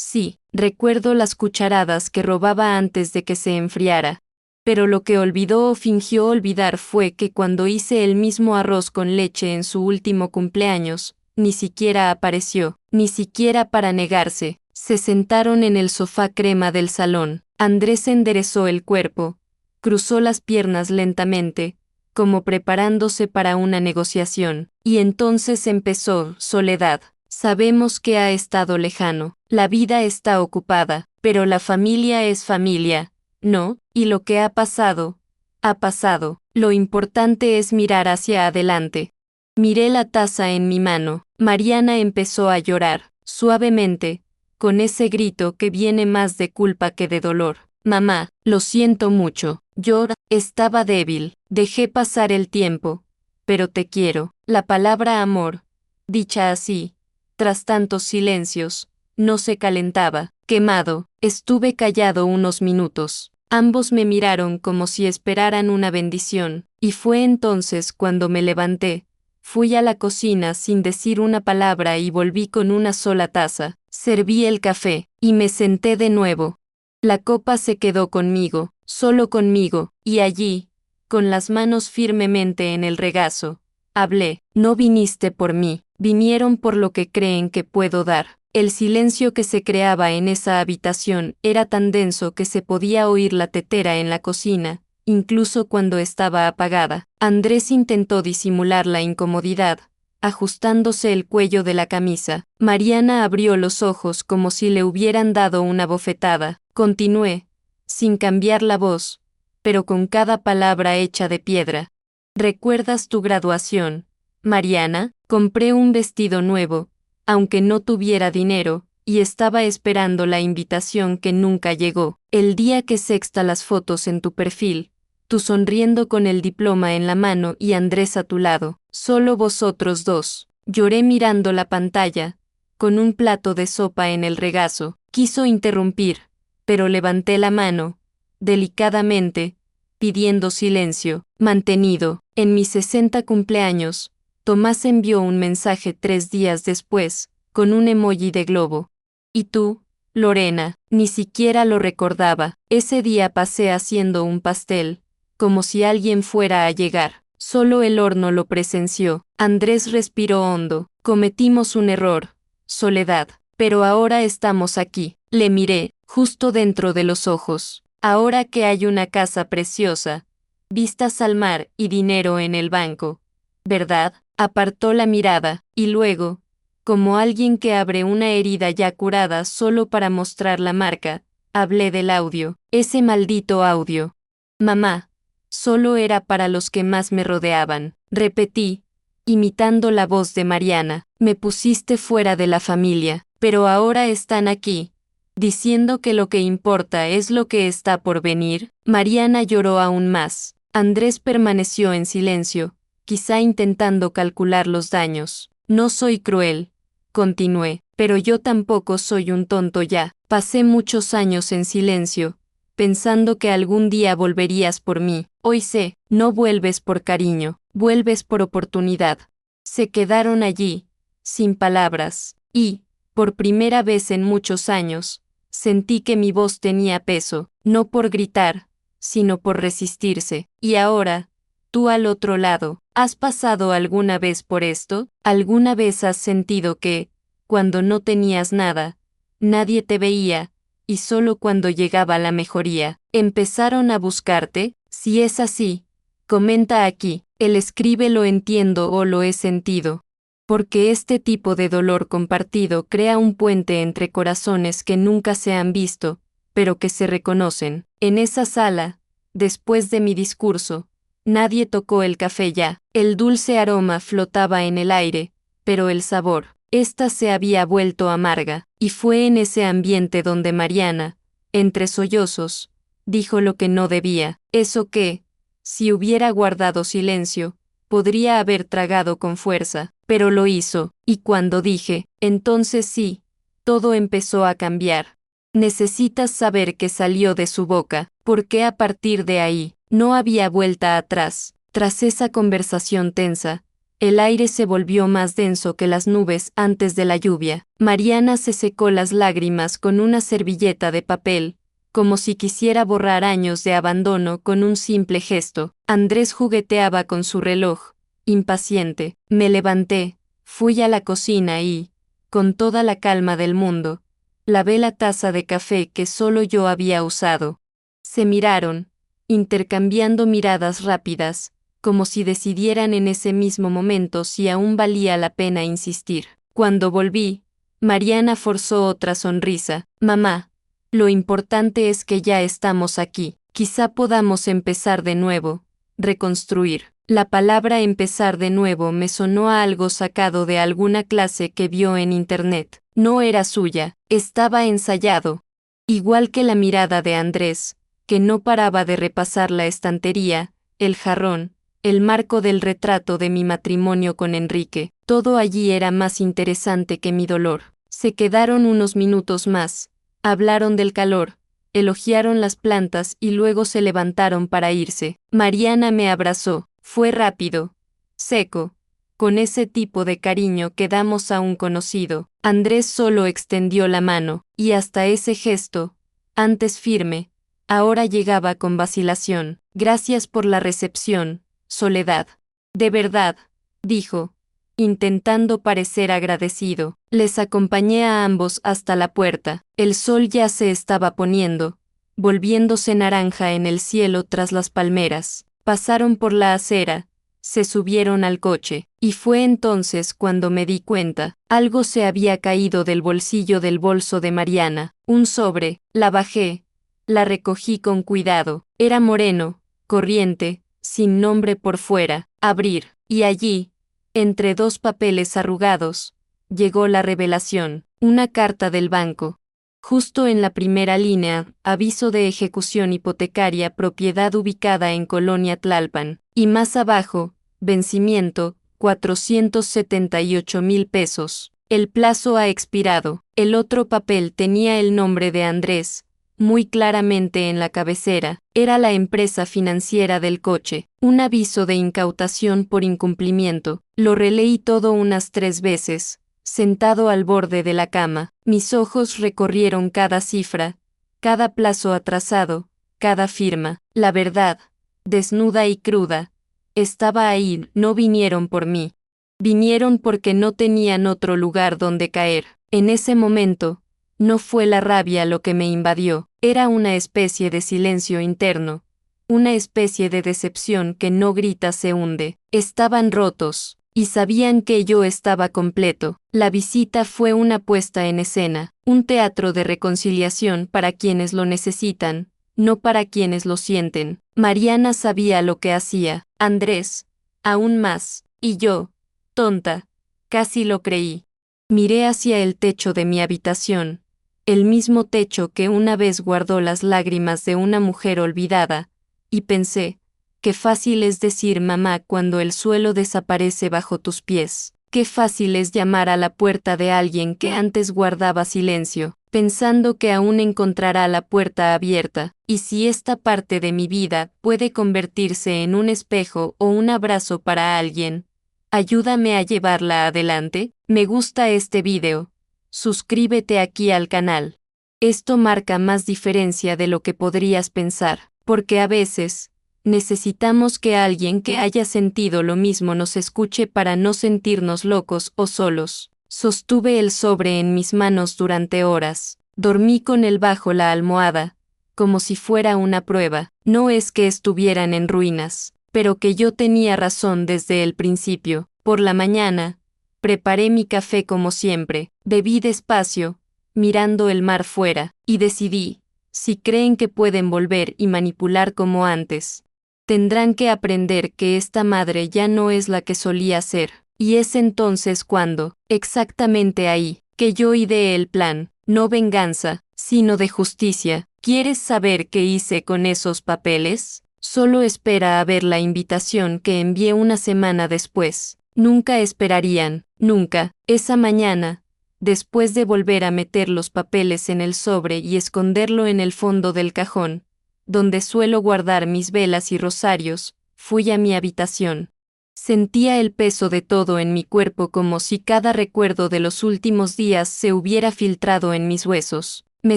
Sí, recuerdo las cucharadas que robaba antes de que se enfriara. Pero lo que olvidó o fingió olvidar fue que cuando hice el mismo arroz con leche en su último cumpleaños, ni siquiera apareció, ni siquiera para negarse. Se sentaron en el sofá crema del salón. Andrés enderezó el cuerpo, cruzó las piernas lentamente, como preparándose para una negociación, y entonces empezó: Soledad. Sabemos que ha estado lejano, la vida está ocupada, pero la familia es familia, ¿no? Y lo que ha pasado, ha pasado. Lo importante es mirar hacia adelante. Miré la taza en mi mano. Mariana empezó a llorar, suavemente, con ese grito que viene más de culpa que de dolor. Mamá, lo siento mucho. Yo estaba débil, dejé pasar el tiempo, pero te quiero. La palabra amor, dicha así, tras tantos silencios, no se calentaba. Quemado, estuve callado unos minutos. Ambos me miraron como si esperaran una bendición, y fue entonces cuando me levanté. Fui a la cocina sin decir una palabra y volví con una sola taza. Serví el café. Y me senté de nuevo. La copa se quedó conmigo, solo conmigo, y allí, con las manos firmemente en el regazo, hablé. No viniste por mí, vinieron por lo que creen que puedo dar. El silencio que se creaba en esa habitación era tan denso que se podía oír la tetera en la cocina, incluso cuando estaba apagada. Andrés intentó disimular la incomodidad, ajustándose el cuello de la camisa. Mariana abrió los ojos como si le hubieran dado una bofetada. Continué, sin cambiar la voz, pero con cada palabra hecha de piedra. ¿Recuerdas tu graduación, Mariana? Compré un vestido nuevo, aunque no tuviera dinero, y estaba esperando la invitación que nunca llegó. El día que sexta las fotos en tu perfil, tú sonriendo con el diploma en la mano y Andrés a tu lado, solo vosotros dos. Lloré mirando la pantalla, con un plato de sopa en el regazo. Quiso interrumpir, pero levanté la mano, delicadamente, pidiendo silencio. Mantenido. En mis 60 cumpleaños, Tomás envió un mensaje 3 días después, con un emoji de globo. ¿Y tú, Lorena? Ni siquiera lo recordaba. Ese día pasé haciendo un pastel, como si alguien fuera a llegar. Solo el horno lo presenció. Andrés respiró hondo. Cometimos un error, Soledad. Pero ahora estamos aquí. Le miré, justo dentro de los ojos. Ahora que hay una casa preciosa, vistas al mar y dinero en el banco, ¿verdad? Apartó la mirada, y luego, como alguien que abre una herida ya curada solo para mostrar la marca, hablé del audio. Ese maldito audio. Mamá, solo era para los que más me rodeaban. Repetí, imitando la voz de Mariana. Me pusiste fuera de la familia, pero ahora están aquí, diciendo que lo que importa es lo que está por venir. Mariana lloró aún más. Andrés permaneció en silencio, quizá intentando calcular los daños. No soy cruel, continué, pero yo tampoco soy un tonto ya. Pasé muchos años en silencio, pensando que algún día volverías por mí. Hoy sé, no vuelves por cariño, vuelves por oportunidad. Se quedaron allí, sin palabras, y, por primera vez en muchos años, sentí que mi voz tenía peso, no por gritar, sino por resistirse. Y ahora, tú al otro lado, ¿has pasado alguna vez por esto? ¿Alguna vez has sentido que, cuando no tenías nada, nadie te veía, y solo cuando llegaba la mejoría, empezaron a buscarte? Si es así, comenta aquí. El escribe lo entiendo o lo he sentido. Porque este tipo de dolor compartido crea un puente entre corazones que nunca se han visto, pero que se reconocen. En esa sala, después de mi discurso, nadie tocó el café ya. El dulce aroma flotaba en el aire, pero el sabor, esta se había vuelto amarga, y fue en ese ambiente donde Mariana, entre sollozos, dijo lo que no debía, eso que, si hubiera guardado silencio, podría haber tragado con fuerza, pero lo hizo, y cuando dije, entonces sí, todo empezó a cambiar. Necesitas saber qué salió de su boca, porque a partir de ahí, no había vuelta atrás. Tras esa conversación tensa, el aire se volvió más denso que las nubes antes de la lluvia. Mariana se secó las lágrimas con una servilleta de papel, como si quisiera borrar años de abandono con un simple gesto. Andrés jugueteaba con su reloj, impaciente. Me levanté, fui a la cocina y, con toda la calma del mundo, lavé la taza de café que solo yo había usado. Se miraron, intercambiando miradas rápidas, como si decidieran en ese mismo momento si aún valía la pena insistir. Cuando volví, Mariana forzó otra sonrisa. Mamá, lo importante es que ya estamos aquí. Quizá podamos empezar de nuevo, reconstruir. La palabra empezar de nuevo me sonó a algo sacado de alguna clase que vio en internet. No era suya, estaba ensayado. Igual que la mirada de Andrés, que no paraba de repasar la estantería, el jarrón, el marco del retrato de mi matrimonio con Enrique. Todo allí era más interesante que mi dolor. Se quedaron unos minutos más, hablaron del calor, elogiaron las plantas y luego se levantaron para irse. Mariana me abrazó. Fue rápido, seco, con ese tipo de cariño que damos a un conocido. Andrés solo extendió la mano, y hasta ese gesto, antes firme, ahora llegaba con vacilación. Gracias por la recepción, Soledad. De verdad, dijo, intentando parecer agradecido. Les acompañé a ambos hasta la puerta. El sol ya se estaba poniendo, volviéndose naranja en el cielo tras las palmeras. Pasaron por la acera, se subieron al coche, y fue entonces cuando me di cuenta. Algo se había caído del bolsillo del bolso de Mariana. Un sobre. La bajé, la recogí con cuidado. Era moreno, corriente, sin nombre por fuera. Abrir, y allí, entre dos papeles arrugados, llegó la revelación. Una carta del banco. Justo en la primera línea, aviso de ejecución hipotecaria, propiedad ubicada en Colonia Tlalpan. Y más abajo, vencimiento, 478,000 pesos. El plazo ha expirado. El otro papel tenía el nombre de Andrés, muy claramente en la cabecera. Era la empresa financiera del coche. Un aviso de incautación por incumplimiento. Lo releí todo unas 3 veces. Sentado al borde de la cama, mis ojos recorrieron cada cifra, cada plazo atrasado, cada firma. La verdad, desnuda y cruda, estaba ahí. No vinieron por mí. Vinieron porque no tenían otro lugar donde caer. En ese momento, no fue la rabia lo que me invadió, era una especie de silencio interno, una especie de decepción que no grita, se hunde. Estaban rotos. Y sabían que yo estaba completo. La visita fue una puesta en escena, un teatro de reconciliación para quienes lo necesitan, no para quienes lo sienten. Mariana sabía lo que hacía, Andrés, aún más, y yo, tonta, casi lo creí. Miré hacia el techo de mi habitación, el mismo techo que una vez guardó las lágrimas de una mujer olvidada, y pensé, qué fácil es decir mamá cuando el suelo desaparece bajo tus pies. Qué fácil es llamar a la puerta de alguien que antes guardaba silencio, pensando que aún encontrará la puerta abierta. Y si esta parte de mi vida puede convertirse en un espejo o un abrazo para alguien, ayúdame a llevarla adelante. Me gusta este video. Suscríbete aquí al canal. Esto marca más diferencia de lo que podrías pensar, porque a veces, necesitamos que alguien que haya sentido lo mismo nos escuche para no sentirnos locos o solos. Sostuve el sobre en mis manos durante horas. Dormí con él bajo la almohada, como si fuera una prueba. No es que estuvieran en ruinas, pero que yo tenía razón desde el principio. Por la mañana, preparé mi café como siempre. Bebí despacio, mirando el mar fuera, y decidí, si creen que pueden volver y manipular como antes, tendrán que aprender que esta madre ya no es la que solía ser. Y es entonces cuando, exactamente ahí, que yo ideé el plan, no venganza, sino de justicia. ¿Quieres saber qué hice con esos papeles? Solo espera a ver la invitación que envié una semana después. Nunca esperarían, nunca, esa mañana, después de volver a meter los papeles en el sobre y esconderlo en el fondo del cajón, donde suelo guardar mis velas y rosarios, fui a mi habitación. Sentía el peso de todo en mi cuerpo como si cada recuerdo de los últimos días se hubiera filtrado en mis huesos. Me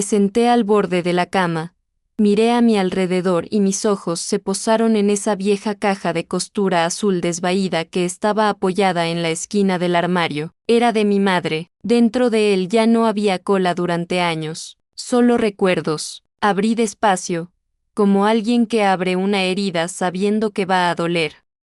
senté al borde de la cama, miré a mi alrededor y mis ojos se posaron en esa vieja caja de costura azul desvaída que estaba apoyada en la esquina del armario. Era de mi madre. Dentro de él ya no había cola durante años, solo recuerdos. Abrí despacio, como alguien que abre una herida sabiendo que va a doler.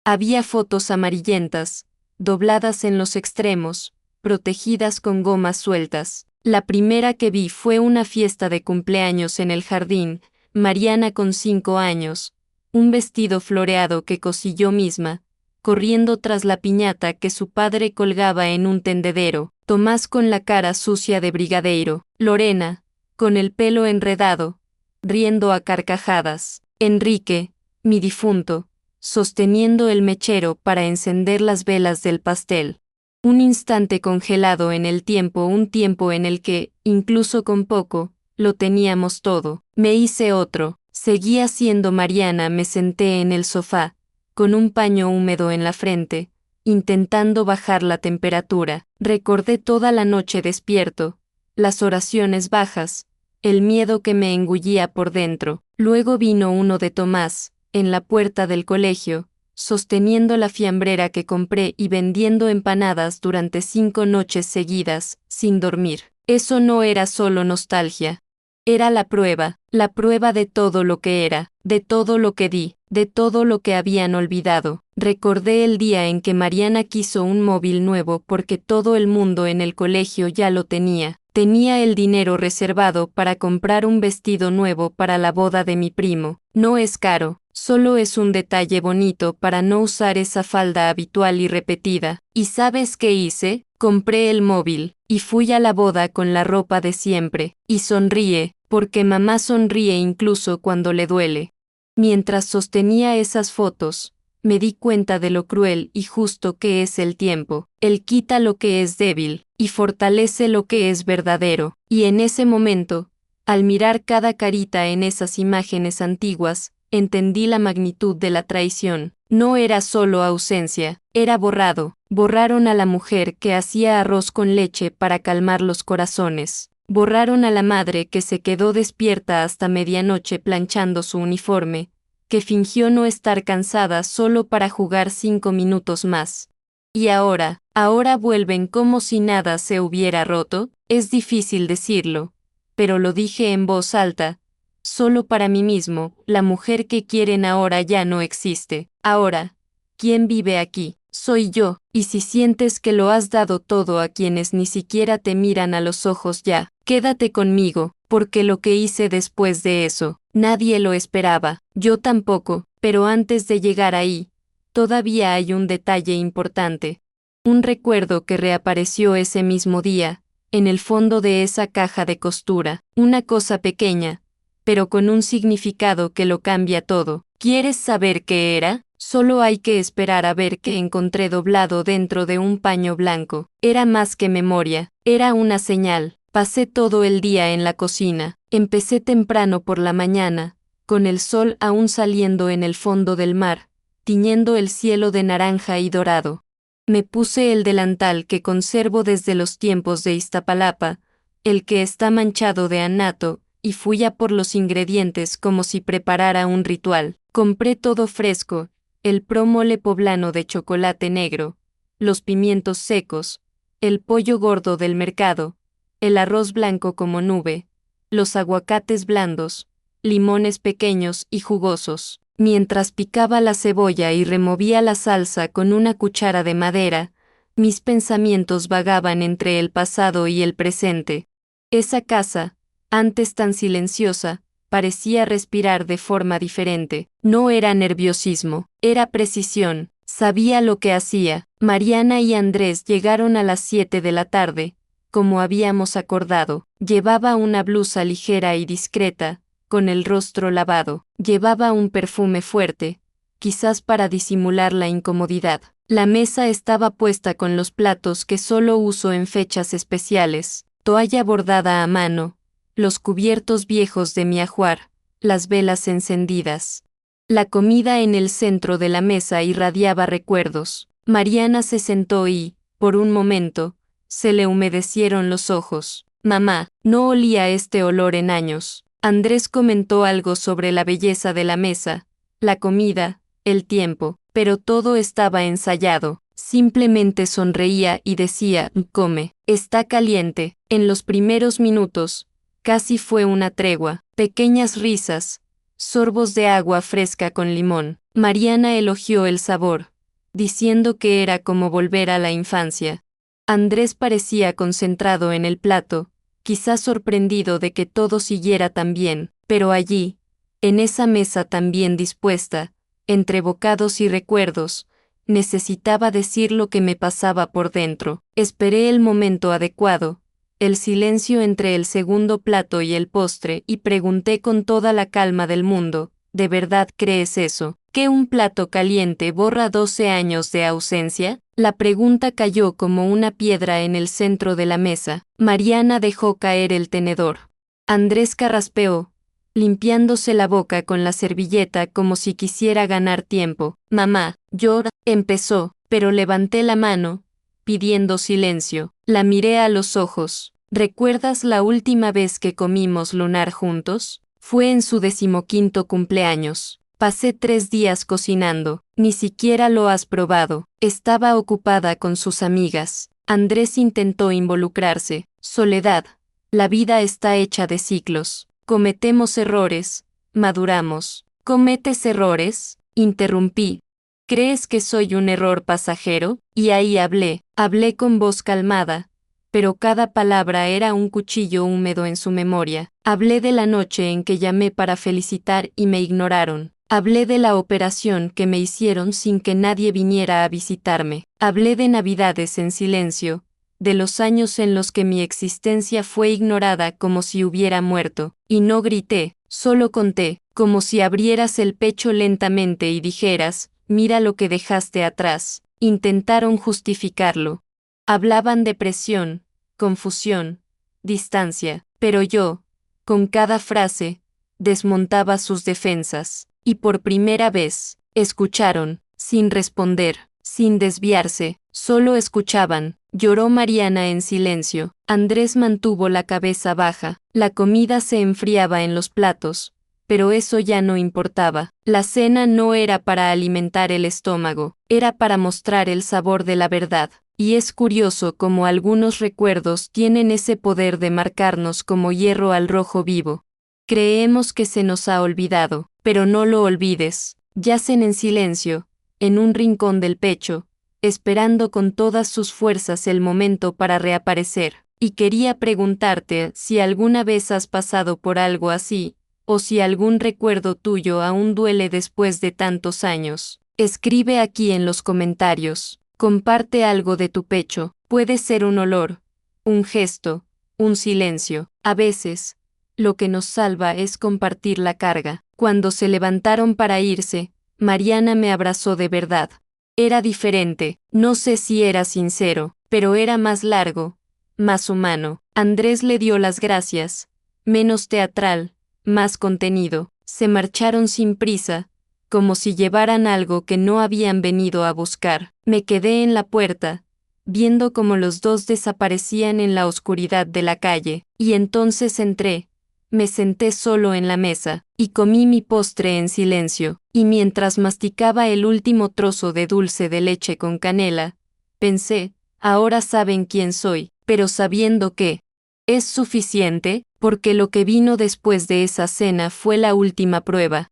Había fotos amarillentas, dobladas en los extremos, protegidas con gomas sueltas. La primera que vi fue una fiesta de cumpleaños en el jardín, Mariana con 5 años, un vestido floreado que cosí yo misma, corriendo tras la piñata que su padre colgaba en un tendedero, Tomás con la cara sucia de brigadeiro, Lorena, con el pelo enredado, riendo a carcajadas, Enrique, mi difunto, sosteniendo el mechero para encender las velas del pastel. Un instante congelado en el tiempo, un tiempo en el que, incluso con poco, lo teníamos todo. Me hice otro, seguía siendo Mariana. Me senté en el sofá, con un paño húmedo en la frente, intentando bajar la temperatura. Recordé toda la noche despierto, las oraciones bajas, el miedo que me engullía por dentro. Luego vino uno de Tomás, en la puerta del colegio, sosteniendo la fiambrera que compré y vendiendo empanadas durante 5 noches seguidas, sin dormir. Eso no era solo nostalgia. Era la prueba de todo lo que era, de todo lo que di, de todo lo que habían olvidado. Recordé el día en que Mariana quiso un móvil nuevo porque todo el mundo en el colegio ya lo tenía. Tenía el dinero reservado para comprar un vestido nuevo para la boda de mi primo. No es caro, solo es un detalle bonito para no usar esa falda habitual y repetida. ¿Y sabes qué hice? Compré el móvil, y fui a la boda con la ropa de siempre. Y sonríe, porque mamá sonríe incluso cuando le duele. Mientras sostenía esas fotos, me di cuenta de lo cruel y justo que es el tiempo. Él quita lo que es débil, y fortalece lo que es verdadero. Y en ese momento, al mirar cada carita en esas imágenes antiguas, entendí la magnitud de la traición. No era solo ausencia, era borrado. Borraron a la mujer que hacía arroz con leche para calmar los corazones. Borraron a la madre que se quedó despierta hasta medianoche planchando su uniforme, que fingió no estar cansada solo para jugar 5 minutos más. Y ahora vuelven como si nada se hubiera roto. Es difícil decirlo, pero lo dije en voz alta, solo para mí mismo. La mujer que quieren ahora ya no existe. Ahora, ¿quién vive aquí? Soy yo, y si sientes que lo has dado todo a quienes ni siquiera te miran a los ojos ya, quédate conmigo, porque lo que hice después de eso, nadie lo esperaba, yo tampoco, pero antes de llegar ahí, todavía hay un detalle importante. Un recuerdo que reapareció ese mismo día, en el fondo de esa caja de costura, una cosa pequeña, pero con un significado que lo cambia todo. ¿Quieres saber qué era? Solo hay que esperar a ver qué encontré doblado dentro de un paño blanco. Era más que memoria, era una señal. Pasé todo el día en la cocina. Empecé temprano por la mañana, con el sol aún saliendo en el fondo del mar, tiñendo el cielo de naranja y dorado. Me puse el delantal que conservo desde los tiempos de Iztapalapa, el que está manchado de anato, y fui a por los ingredientes como si preparara un ritual. Compré todo fresco, el promole poblano de chocolate negro, los pimientos secos, el pollo gordo del mercado, el arroz blanco como nube, los aguacates blandos, limones pequeños y jugosos. Mientras picaba la cebolla y removía la salsa con una cuchara de madera, mis pensamientos vagaban entre el pasado y el presente. Esa casa, antes tan silenciosa, parecía respirar de forma diferente. No era nerviosismo, era precisión. Sabía lo que hacía. Mariana y Andrés llegaron a las 7 de la tarde, como habíamos acordado. Llevaba una blusa ligera y discreta, con el rostro lavado. Llevaba un perfume fuerte, quizás para disimular la incomodidad. La mesa estaba puesta con los platos que solo uso en fechas especiales, toalla bordada a mano, los cubiertos viejos de mi ajuar, las velas encendidas. La comida en el centro de la mesa irradiaba recuerdos. Mariana se sentó y, por un momento, se le humedecieron los ojos. Mamá, no olía este olor en años. Andrés comentó algo sobre la belleza de la mesa, la comida, el tiempo, pero todo estaba ensayado. Simplemente sonreía y decía, come, está caliente. En los primeros minutos, casi fue una tregua, pequeñas risas, sorbos de agua fresca con limón. Mariana elogió el sabor, diciendo que era como volver a la infancia. Andrés parecía concentrado en el plato, quizás sorprendido de que todo siguiera tan bien, pero allí, en esa mesa tan bien dispuesta, entre bocados y recuerdos, necesitaba decir lo que me pasaba por dentro. Esperé el momento adecuado, el silencio entre el segundo plato y el postre, y pregunté con toda la calma del mundo, ¿de verdad crees eso? ¿Que un plato caliente borra 12 años de ausencia? La pregunta cayó como una piedra en el centro de la mesa. Mariana dejó caer el tenedor. Andrés carraspeó, limpiándose la boca con la servilleta como si quisiera ganar tiempo. Mamá, empezó, pero levanté la mano, pidiendo silencio. La miré a los ojos. ¿Recuerdas la última vez que comimos lunar juntos? Fue en su 15º cumpleaños. Pasé 3 días cocinando. Ni siquiera lo has probado. Estaba ocupada con sus amigas. Andrés intentó involucrarse. Soledad. La vida está hecha de ciclos. Cometemos errores. Maduramos. ¿Cometes errores? Interrumpí. ¿Crees que soy un error pasajero? Y ahí hablé con voz calmada, pero cada palabra era un cuchillo húmedo en su memoria. Hablé de la noche en que llamé para felicitar y me ignoraron. Hablé de la operación que me hicieron sin que nadie viniera a visitarme. Hablé de navidades en silencio, de los años en los que mi existencia fue ignorada como si hubiera muerto. Y no grité, solo conté, como si abrieras el pecho lentamente y dijeras, mira lo que dejaste atrás. Intentaron justificarlo. Hablaban de presión, confusión, distancia, pero yo, con cada frase, desmontaba sus defensas, y por primera vez, escucharon, sin responder, sin desviarse, solo escuchaban. Lloró Mariana en silencio. Andrés mantuvo la cabeza baja. La comida se enfriaba en los platos, pero eso ya no importaba. La cena no era para alimentar el estómago, era para mostrar el sabor de la verdad. Y es curioso cómo algunos recuerdos tienen ese poder de marcarnos como hierro al rojo vivo. Creemos que se nos ha olvidado, pero no lo olvides. Yacen en silencio, en un rincón del pecho, esperando con todas sus fuerzas el momento para reaparecer. Y quería preguntarte si alguna vez has pasado por algo así, o si algún recuerdo tuyo aún duele después de tantos años. Escribe aquí en los comentarios. Comparte algo de tu pecho. Puede ser un olor, un gesto, un silencio. A veces, lo que nos salva es compartir la carga. Cuando se levantaron para irse, Mariana me abrazó de verdad. Era diferente, no sé si era sincero, pero era más largo, más humano. Andrés le dio las gracias, menos teatral, más contenido. Se marcharon sin prisa, como si llevaran algo que no habían venido a buscar. Me quedé en la puerta, viendo cómo los dos desaparecían en la oscuridad de la calle, y entonces entré. Me senté solo en la mesa, y comí mi postre en silencio, y mientras masticaba el último trozo de dulce de leche con canela, pensé, ahora saben quién soy, pero sabiendo que es suficiente, porque lo que vino después de esa cena fue la última prueba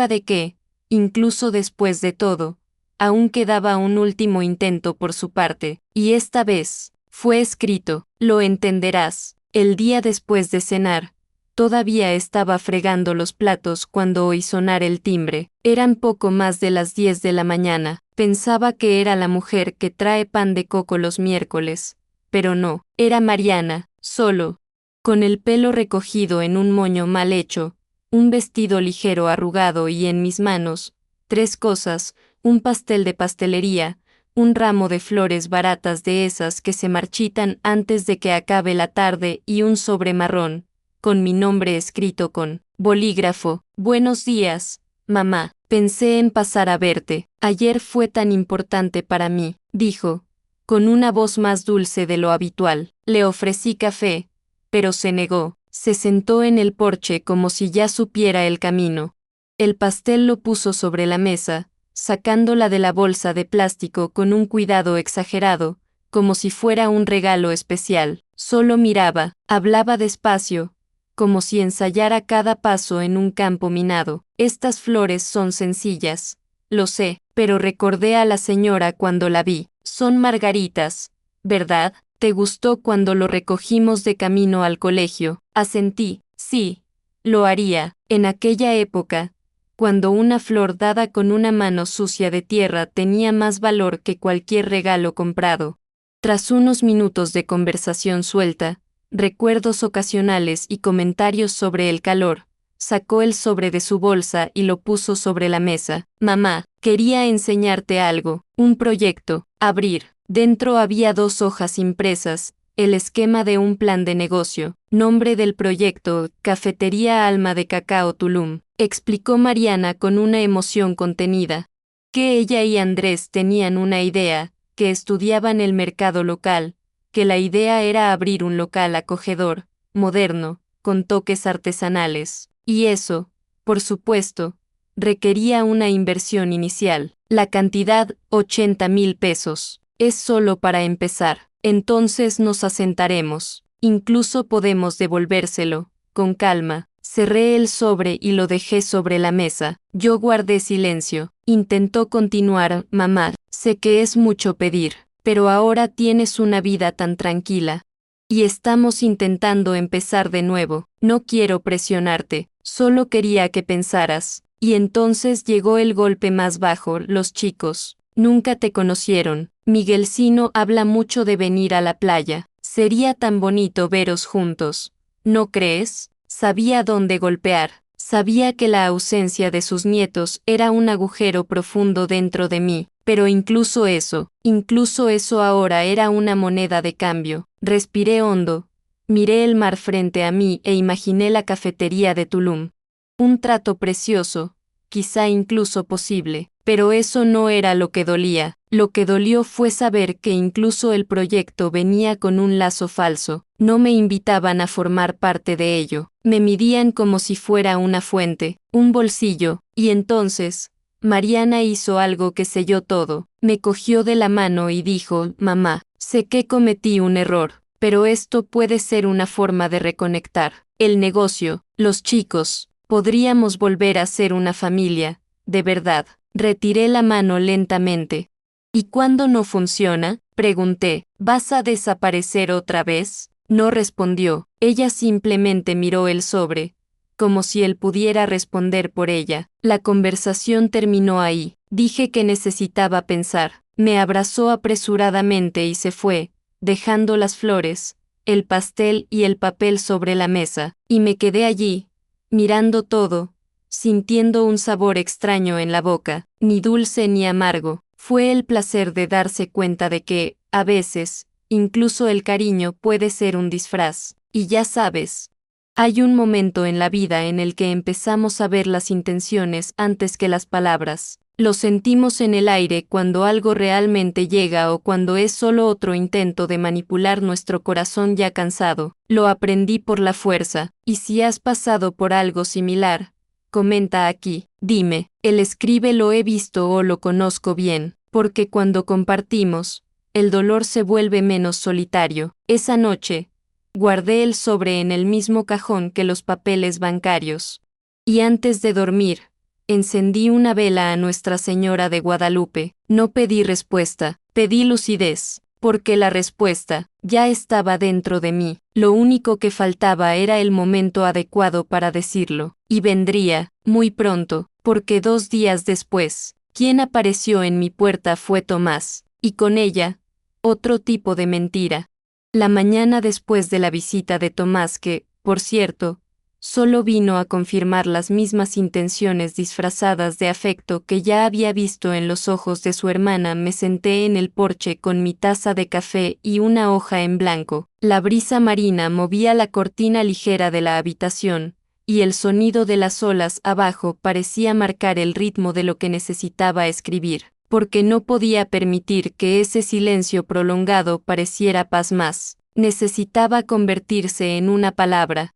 de que, incluso después de todo, aún quedaba un último intento por su parte, y esta vez, fue escrito, lo entenderás. El día después de cenar, todavía estaba fregando los platos cuando oí sonar el timbre. Eran poco más de las 10 de la mañana. Pensaba que era la mujer que trae pan de coco los miércoles, pero no, era Mariana, solo, con el pelo recogido en un moño mal hecho, un vestido ligero arrugado y en mis manos, 3 cosas, un pastel de pastelería, un ramo de flores baratas de esas que se marchitan antes de que acabe la tarde y un sobre marrón, con mi nombre escrito con bolígrafo. Buenos días, mamá. Pensé en pasar a verte. Ayer fue tan importante para mí, dijo, con una voz más dulce de lo habitual. Le ofrecí café, pero se negó. Se sentó en el porche como si ya supiera el camino. El pastel lo puso sobre la mesa, sacándola de la bolsa de plástico con un cuidado exagerado, como si fuera un regalo especial. Solo miraba, hablaba despacio, como si ensayara cada paso en un campo minado. Estas flores son sencillas, lo sé, pero recordé a la señora cuando la vi. Son margaritas, ¿verdad? ¿Te gustó cuando lo recogimos de camino al colegio? Asentí, sí, lo haría. En aquella época, cuando una flor dada con una mano sucia de tierra tenía más valor que cualquier regalo comprado. Tras unos minutos de conversación suelta, recuerdos ocasionales y comentarios sobre el calor, sacó el sobre de su bolsa y lo puso sobre la mesa. Mamá, quería enseñarte algo, un proyecto. Abrir. Dentro había 2 hojas impresas, el esquema de un plan de negocio, nombre del proyecto, Cafetería Alma de Cacao Tulum, explicó Mariana con una emoción contenida. que ella y Andrés tenían una idea, que estudiaban el mercado local, que la idea era abrir un local acogedor, moderno, con toques artesanales, y eso, por supuesto, requería una inversión inicial. La cantidad, 80,000 pesos, es solo para empezar. Entonces nos asentaremos. Incluso podemos devolvérselo, con calma. Cerré el sobre y lo dejé sobre la mesa. Yo guardé silencio. Intentó continuar, mamá, sé que es mucho pedir, pero ahora tienes una vida tan tranquila. Y estamos intentando empezar de nuevo. No quiero presionarte, solo quería que pensaras. Y entonces llegó el golpe más bajo. Los chicos nunca te conocieron. Miguelcino habla mucho de venir a la playa. Sería tan bonito veros juntos. ¿No crees? Sabía dónde golpear. Sabía que la ausencia de sus nietos era un agujero profundo dentro de mí, pero incluso eso ahora era una moneda de cambio. Respiré hondo. Miré el mar frente a mí e imaginé la cafetería de Tulum. Un trato precioso, quizá incluso posible, pero eso no era lo que dolía. Lo que dolió fue saber que incluso el proyecto venía con un lazo falso. No me invitaban a formar parte de ello. Me midían como si fuera una fuente, un bolsillo, y entonces, Mariana hizo algo que selló todo. Me cogió de la mano y dijo, mamá, sé que cometí un error, pero esto puede ser una forma de reconectar. El negocio, los chicos, podríamos volver a ser una familia, de verdad. Retiré la mano lentamente. ¿Y cuándo no funciona? Pregunté, ¿vas a desaparecer otra vez? No respondió, ella simplemente miró el sobre, como si él pudiera responder por ella. La conversación terminó ahí. Dije que necesitaba pensar. Me abrazó apresuradamente y se fue, dejando las flores, el pastel y el papel sobre la mesa, y me quedé allí, mirando todo, sintiendo un sabor extraño en la boca, ni dulce ni amargo. Fue el placer de darse cuenta de que, a veces, incluso el cariño puede ser un disfraz. Y ya sabes, hay un momento en la vida en el que empezamos a ver las intenciones antes que las palabras. Lo sentimos en el aire cuando algo realmente llega o cuando es solo otro intento de manipular nuestro corazón ya cansado. Lo aprendí por la fuerza, y si has pasado por algo similar, comenta aquí. Dime, el escribe lo he visto o lo conozco bien, porque cuando compartimos, el dolor se vuelve menos solitario. Esa noche, guardé el sobre en el mismo cajón que los papeles bancarios. Y antes de dormir, encendí una vela a Nuestra Señora de Guadalupe. No pedí respuesta, pedí lucidez, porque la respuesta ya estaba dentro de mí. Lo único que faltaba era el momento adecuado para decirlo, y vendría, muy pronto, porque 2 días después, quien apareció en mi puerta fue Tomás, y con ella, otro tipo de mentira. La mañana después de la visita de Tomás que, por cierto, solo vino a confirmar las mismas intenciones disfrazadas de afecto que ya había visto en los ojos de su hermana, me senté en el porche con mi taza de café y una hoja en blanco. La brisa marina movía la cortina ligera de la habitación, y el sonido de las olas abajo parecía marcar el ritmo de lo que necesitaba escribir, porque no podía permitir que ese silencio prolongado pareciera paz más. Necesitaba convertirse en una palabra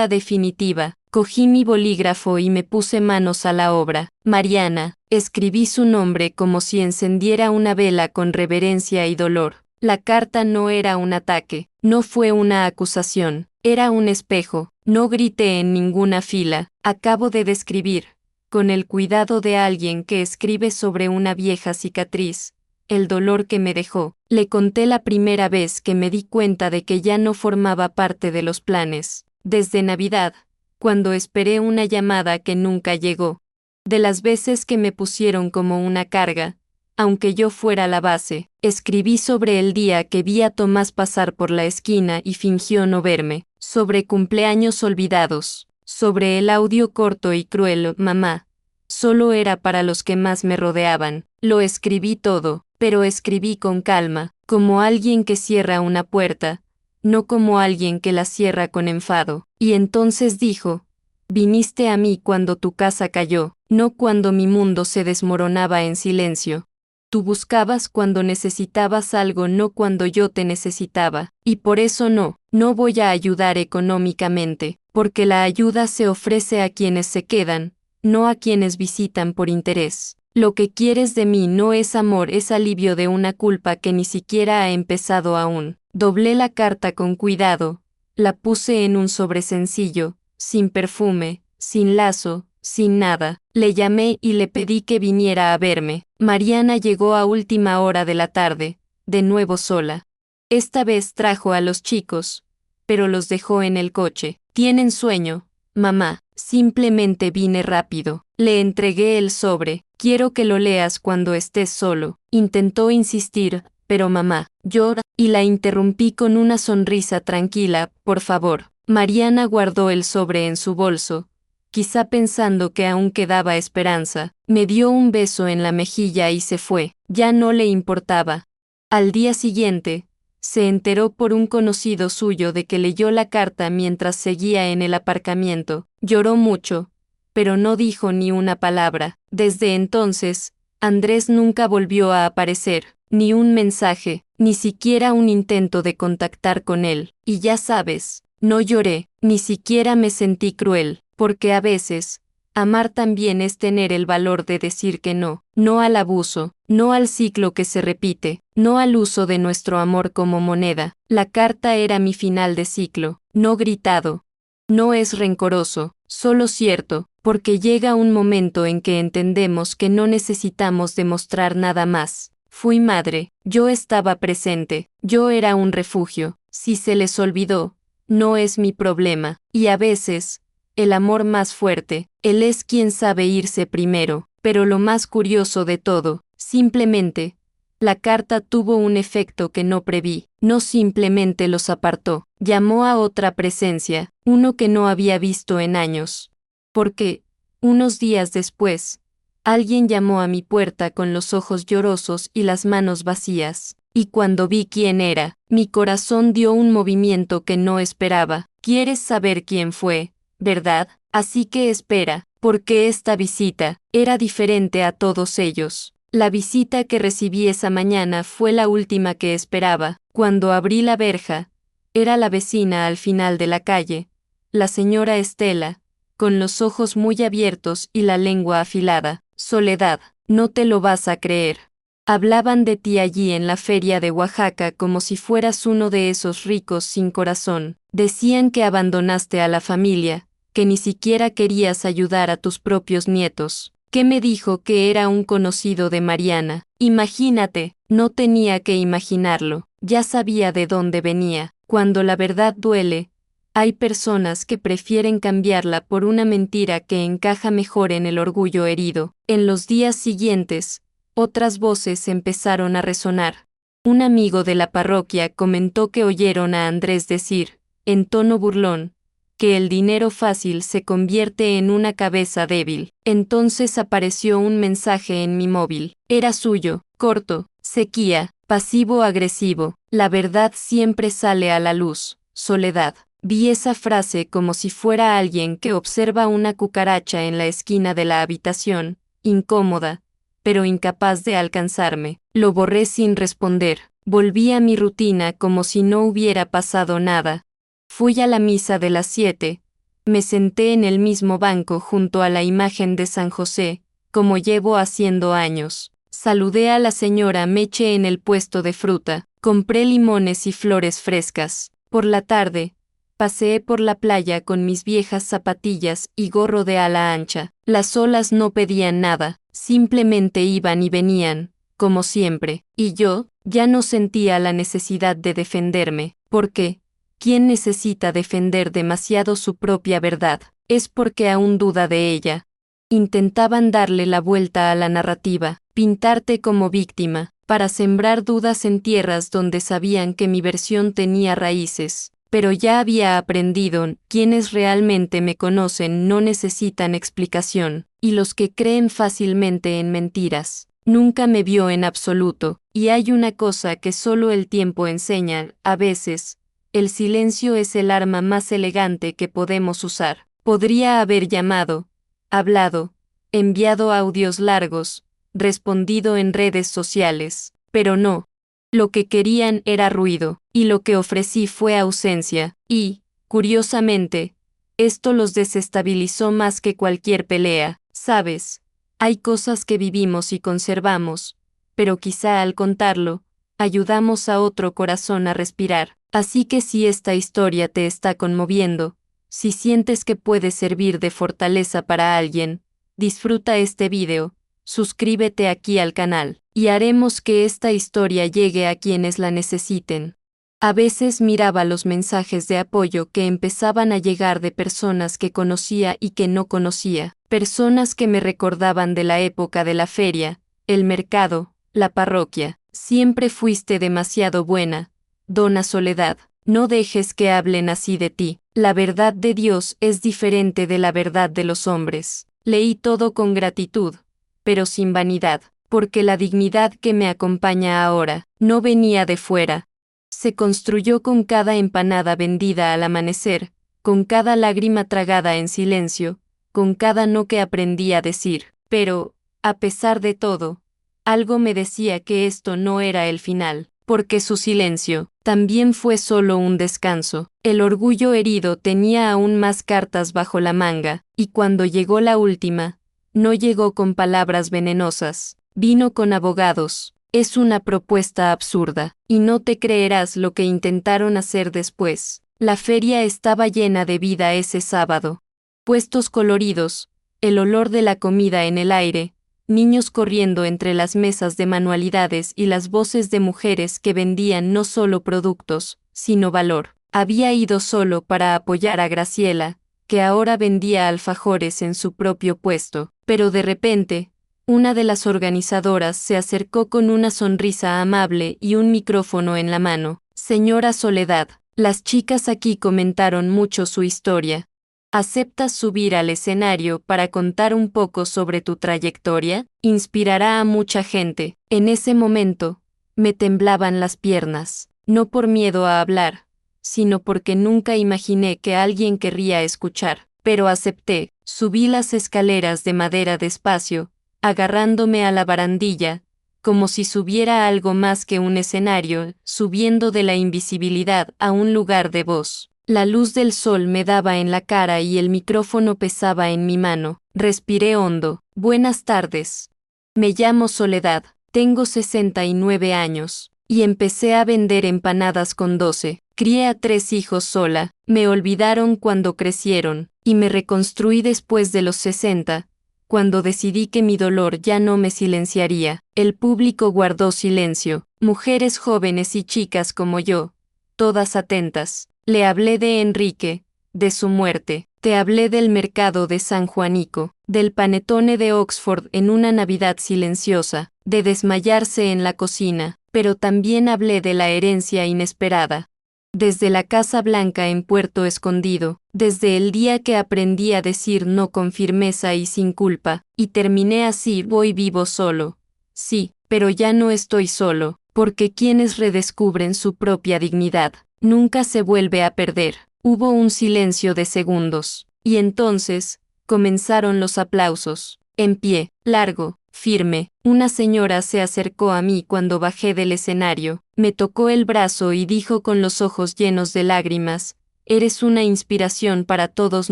definitiva. Cogí mi bolígrafo y me puse manos a la obra. Mariana, escribí su nombre como si encendiera una vela con reverencia y dolor. La carta no era un ataque, no fue una acusación, era un espejo. No grité en ninguna fila. Acabo de describir, con el cuidado de alguien que escribe sobre una vieja cicatriz, el dolor que me dejó. Le conté la primera vez que me di cuenta de que ya no formaba parte de los planes. Desde Navidad, cuando esperé una llamada que nunca llegó. De las veces que me pusieron como una carga, aunque yo fuera la base. Escribí sobre el día que vi a Tomás pasar por la esquina y fingió no verme. Sobre cumpleaños olvidados. Sobre el audio corto y cruel, mamá. Solo era para los que más me rodeaban. Lo escribí todo, pero escribí con calma, como alguien que cierra una puerta, no como alguien que la cierra con enfado. Y entonces dijo, Viniste a mí cuando tu casa cayó, no cuando mi mundo se desmoronaba en silencio. Tú buscabas cuando necesitabas algo, no cuando yo te necesitaba, y por eso no voy a ayudar económicamente, porque la ayuda se ofrece a quienes se quedan, no a quienes visitan por interés. Lo que quieres de mí no es amor, es alivio de una culpa que ni siquiera ha empezado aún. Doblé la carta con cuidado, la puse en un sobre sencillo, sin perfume, sin lazo, sin nada. Le llamé y le pedí que viniera a verme. Mariana llegó a última hora de la tarde, de nuevo sola. Esta vez trajo a los chicos, pero los dejó en el coche. ¿Tienen sueño, mamá? Simplemente vine rápido. Le entregué el sobre. Quiero que lo leas cuando estés solo. Intentó insistir, pero mamá, llora, y la interrumpí con una sonrisa tranquila, por favor. Mariana guardó el sobre en su bolso, quizá pensando que aún quedaba esperanza. Me dio un beso en la mejilla y se fue. Ya no le importaba. Al día siguiente, se enteró por un conocido suyo de que leyó la carta mientras seguía en el aparcamiento. Lloró mucho, pero no dijo ni una palabra. Desde entonces, Andrés nunca volvió a aparecer, ni un mensaje, ni siquiera un intento de contactar con él. Y ya sabes, no lloré, ni siquiera me sentí cruel, porque a veces, amar también es tener el valor de decir que no al abuso, no al ciclo que se repite, no al uso de nuestro amor como moneda. La carta era mi final de ciclo, no gritado. No es rencoroso, solo cierto, porque llega un momento en que entendemos que no necesitamos demostrar nada más. Fui madre, yo estaba presente, yo era un refugio. Si se les olvidó, no es mi problema, y a veces, el amor más fuerte, él es quien sabe irse primero. Pero lo más curioso de todo, simplemente, la carta tuvo un efecto que no preví, no simplemente los apartó, llamó a otra presencia, uno que no había visto en años. Porque, unos días después, alguien llamó a mi puerta con los ojos llorosos y las manos vacías, y cuando vi quién era, mi corazón dio un movimiento que no esperaba. ¿Quieres saber quién fue, verdad? Así que espera, porque esta visita era diferente a todos ellos. La visita que recibí esa mañana fue la última que esperaba. Cuando abrí la verja, era la vecina al final de la calle, la señora Estela, con los ojos muy abiertos y la lengua afilada. Soledad, no te lo vas a creer. Hablaban de ti allí en la feria de Oaxaca como si fueras uno de esos ricos sin corazón. Decían que abandonaste a la familia, que ni siquiera querías ayudar a tus propios nietos. ¿Qué me dijo que era un conocido de Mariana? Imagínate, no tenía que imaginarlo, ya sabía de dónde venía. Cuando la verdad duele, hay personas que prefieren cambiarla por una mentira que encaja mejor en el orgullo herido. En los días siguientes, otras voces empezaron a resonar. Un amigo de la parroquia comentó que oyeron a Andrés decir, en tono burlón, que el dinero fácil se convierte en una cabeza débil. Entonces apareció un mensaje en mi móvil. Era suyo, corto, sequía, pasivo-agresivo. La verdad siempre sale a la luz. Soledad. Vi esa frase como si fuera alguien que observa una cucaracha en la esquina de la habitación, incómoda, pero incapaz de alcanzarme. Lo borré sin responder. Volví a mi rutina como si no hubiera pasado nada. Fui a la misa de las 7, me senté en el mismo banco junto a la imagen de San José, como llevo haciendo años. Saludé a la señora Meche en el puesto de fruta, compré limones y flores frescas. Por la tarde, paseé por la playa con mis viejas zapatillas y gorro de ala ancha. Las olas no pedían nada, simplemente iban y venían, como siempre, y yo, ya no sentía la necesidad de defenderme, porque, ¿quién necesita defender demasiado su propia verdad? Es porque aún duda de ella. Intentaban darle la vuelta a la narrativa, pintarte como víctima, para sembrar dudas en tierras donde sabían que mi versión tenía raíces. Pero ya había aprendido, quienes realmente me conocen no necesitan explicación, y los que creen fácilmente en mentiras. Nunca me vio en absoluto, y hay una cosa que solo el tiempo enseña, a veces, el silencio es el arma más elegante que podemos usar. Podría haber llamado, hablado, enviado audios largos, respondido en redes sociales, pero no. Lo que querían era ruido, y lo que ofrecí fue ausencia, y, curiosamente, esto los desestabilizó más que cualquier pelea, ¿sabes? Hay cosas que vivimos y conservamos, pero quizá al contarlo, ayudamos a otro corazón a respirar. Así que si esta historia te está conmoviendo, si sientes que puede servir de fortaleza para alguien, disfruta este video, suscríbete aquí al canal, y haremos que esta historia llegue a quienes la necesiten. A veces miraba los mensajes de apoyo que empezaban a llegar de personas que conocía y que no conocía, personas que me recordaban de la época de la feria, el mercado, la parroquia. Siempre fuiste demasiado buena, Dona Soledad, no dejes que hablen así de ti. La verdad de Dios es diferente de la verdad de los hombres. Leí todo con gratitud, pero sin vanidad, porque la dignidad que me acompaña ahora no venía de fuera. Se construyó con cada empanada vendida al amanecer, con cada lágrima tragada en silencio, con cada no que aprendí a decir. Pero, a pesar de todo, algo me decía que esto no era el final, porque su silencio también fue solo un descanso. El orgullo herido tenía aún más cartas bajo la manga, y cuando llegó la última, no llegó con palabras venenosas, vino con abogados. Es una propuesta absurda, y no te creerás lo que intentaron hacer después. La feria estaba llena de vida ese sábado. Puestos coloridos, el olor de la comida en el aire, niños corriendo entre las mesas de manualidades y las voces de mujeres que vendían no solo productos, sino valor. Había ido solo para apoyar a Graciela, que ahora vendía alfajores en su propio puesto, pero de repente, una de las organizadoras se acercó con una sonrisa amable y un micrófono en la mano. Señora Soledad, las chicas aquí comentaron mucho su historia. ¿Aceptas subir al escenario para contar un poco sobre tu trayectoria? Inspirará a mucha gente. En ese momento, me temblaban las piernas, no por miedo a hablar, sino porque nunca imaginé que alguien querría escuchar. Pero acepté, subí las escaleras de madera despacio, agarrándome a la barandilla, como si subiera algo más que un escenario, subiendo de la invisibilidad a un lugar de voz. La luz del sol me daba en la cara y el micrófono pesaba en mi mano. Respiré hondo. Buenas tardes. Me llamo Soledad, tengo 69 años, y empecé a vender empanadas con 12. Crié a 3 hijos sola, me olvidaron cuando crecieron, y me reconstruí después de los 60, cuando decidí que mi dolor ya no me silenciaría. El público guardó silencio, mujeres jóvenes y chicas como yo, todas atentas. Le hablé de Enrique, de su muerte, te hablé del mercado de San Juanico, del panetone de Oxford en una Navidad silenciosa, de desmayarse en la cocina, pero también hablé de la herencia inesperada. Desde la Casa Blanca en Puerto Escondido, desde el día que aprendí a decir no con firmeza y sin culpa, y terminé así, voy vivo solo. Sí, pero ya no estoy solo, porque quienes redescubren su propia dignidad, nunca se vuelve a perder. Hubo un silencio de segundos, y entonces, comenzaron los aplausos. En pie, largo, firme, una señora se acercó a mí cuando bajé del escenario, me tocó el brazo y dijo con los ojos llenos de lágrimas, eres una inspiración para todos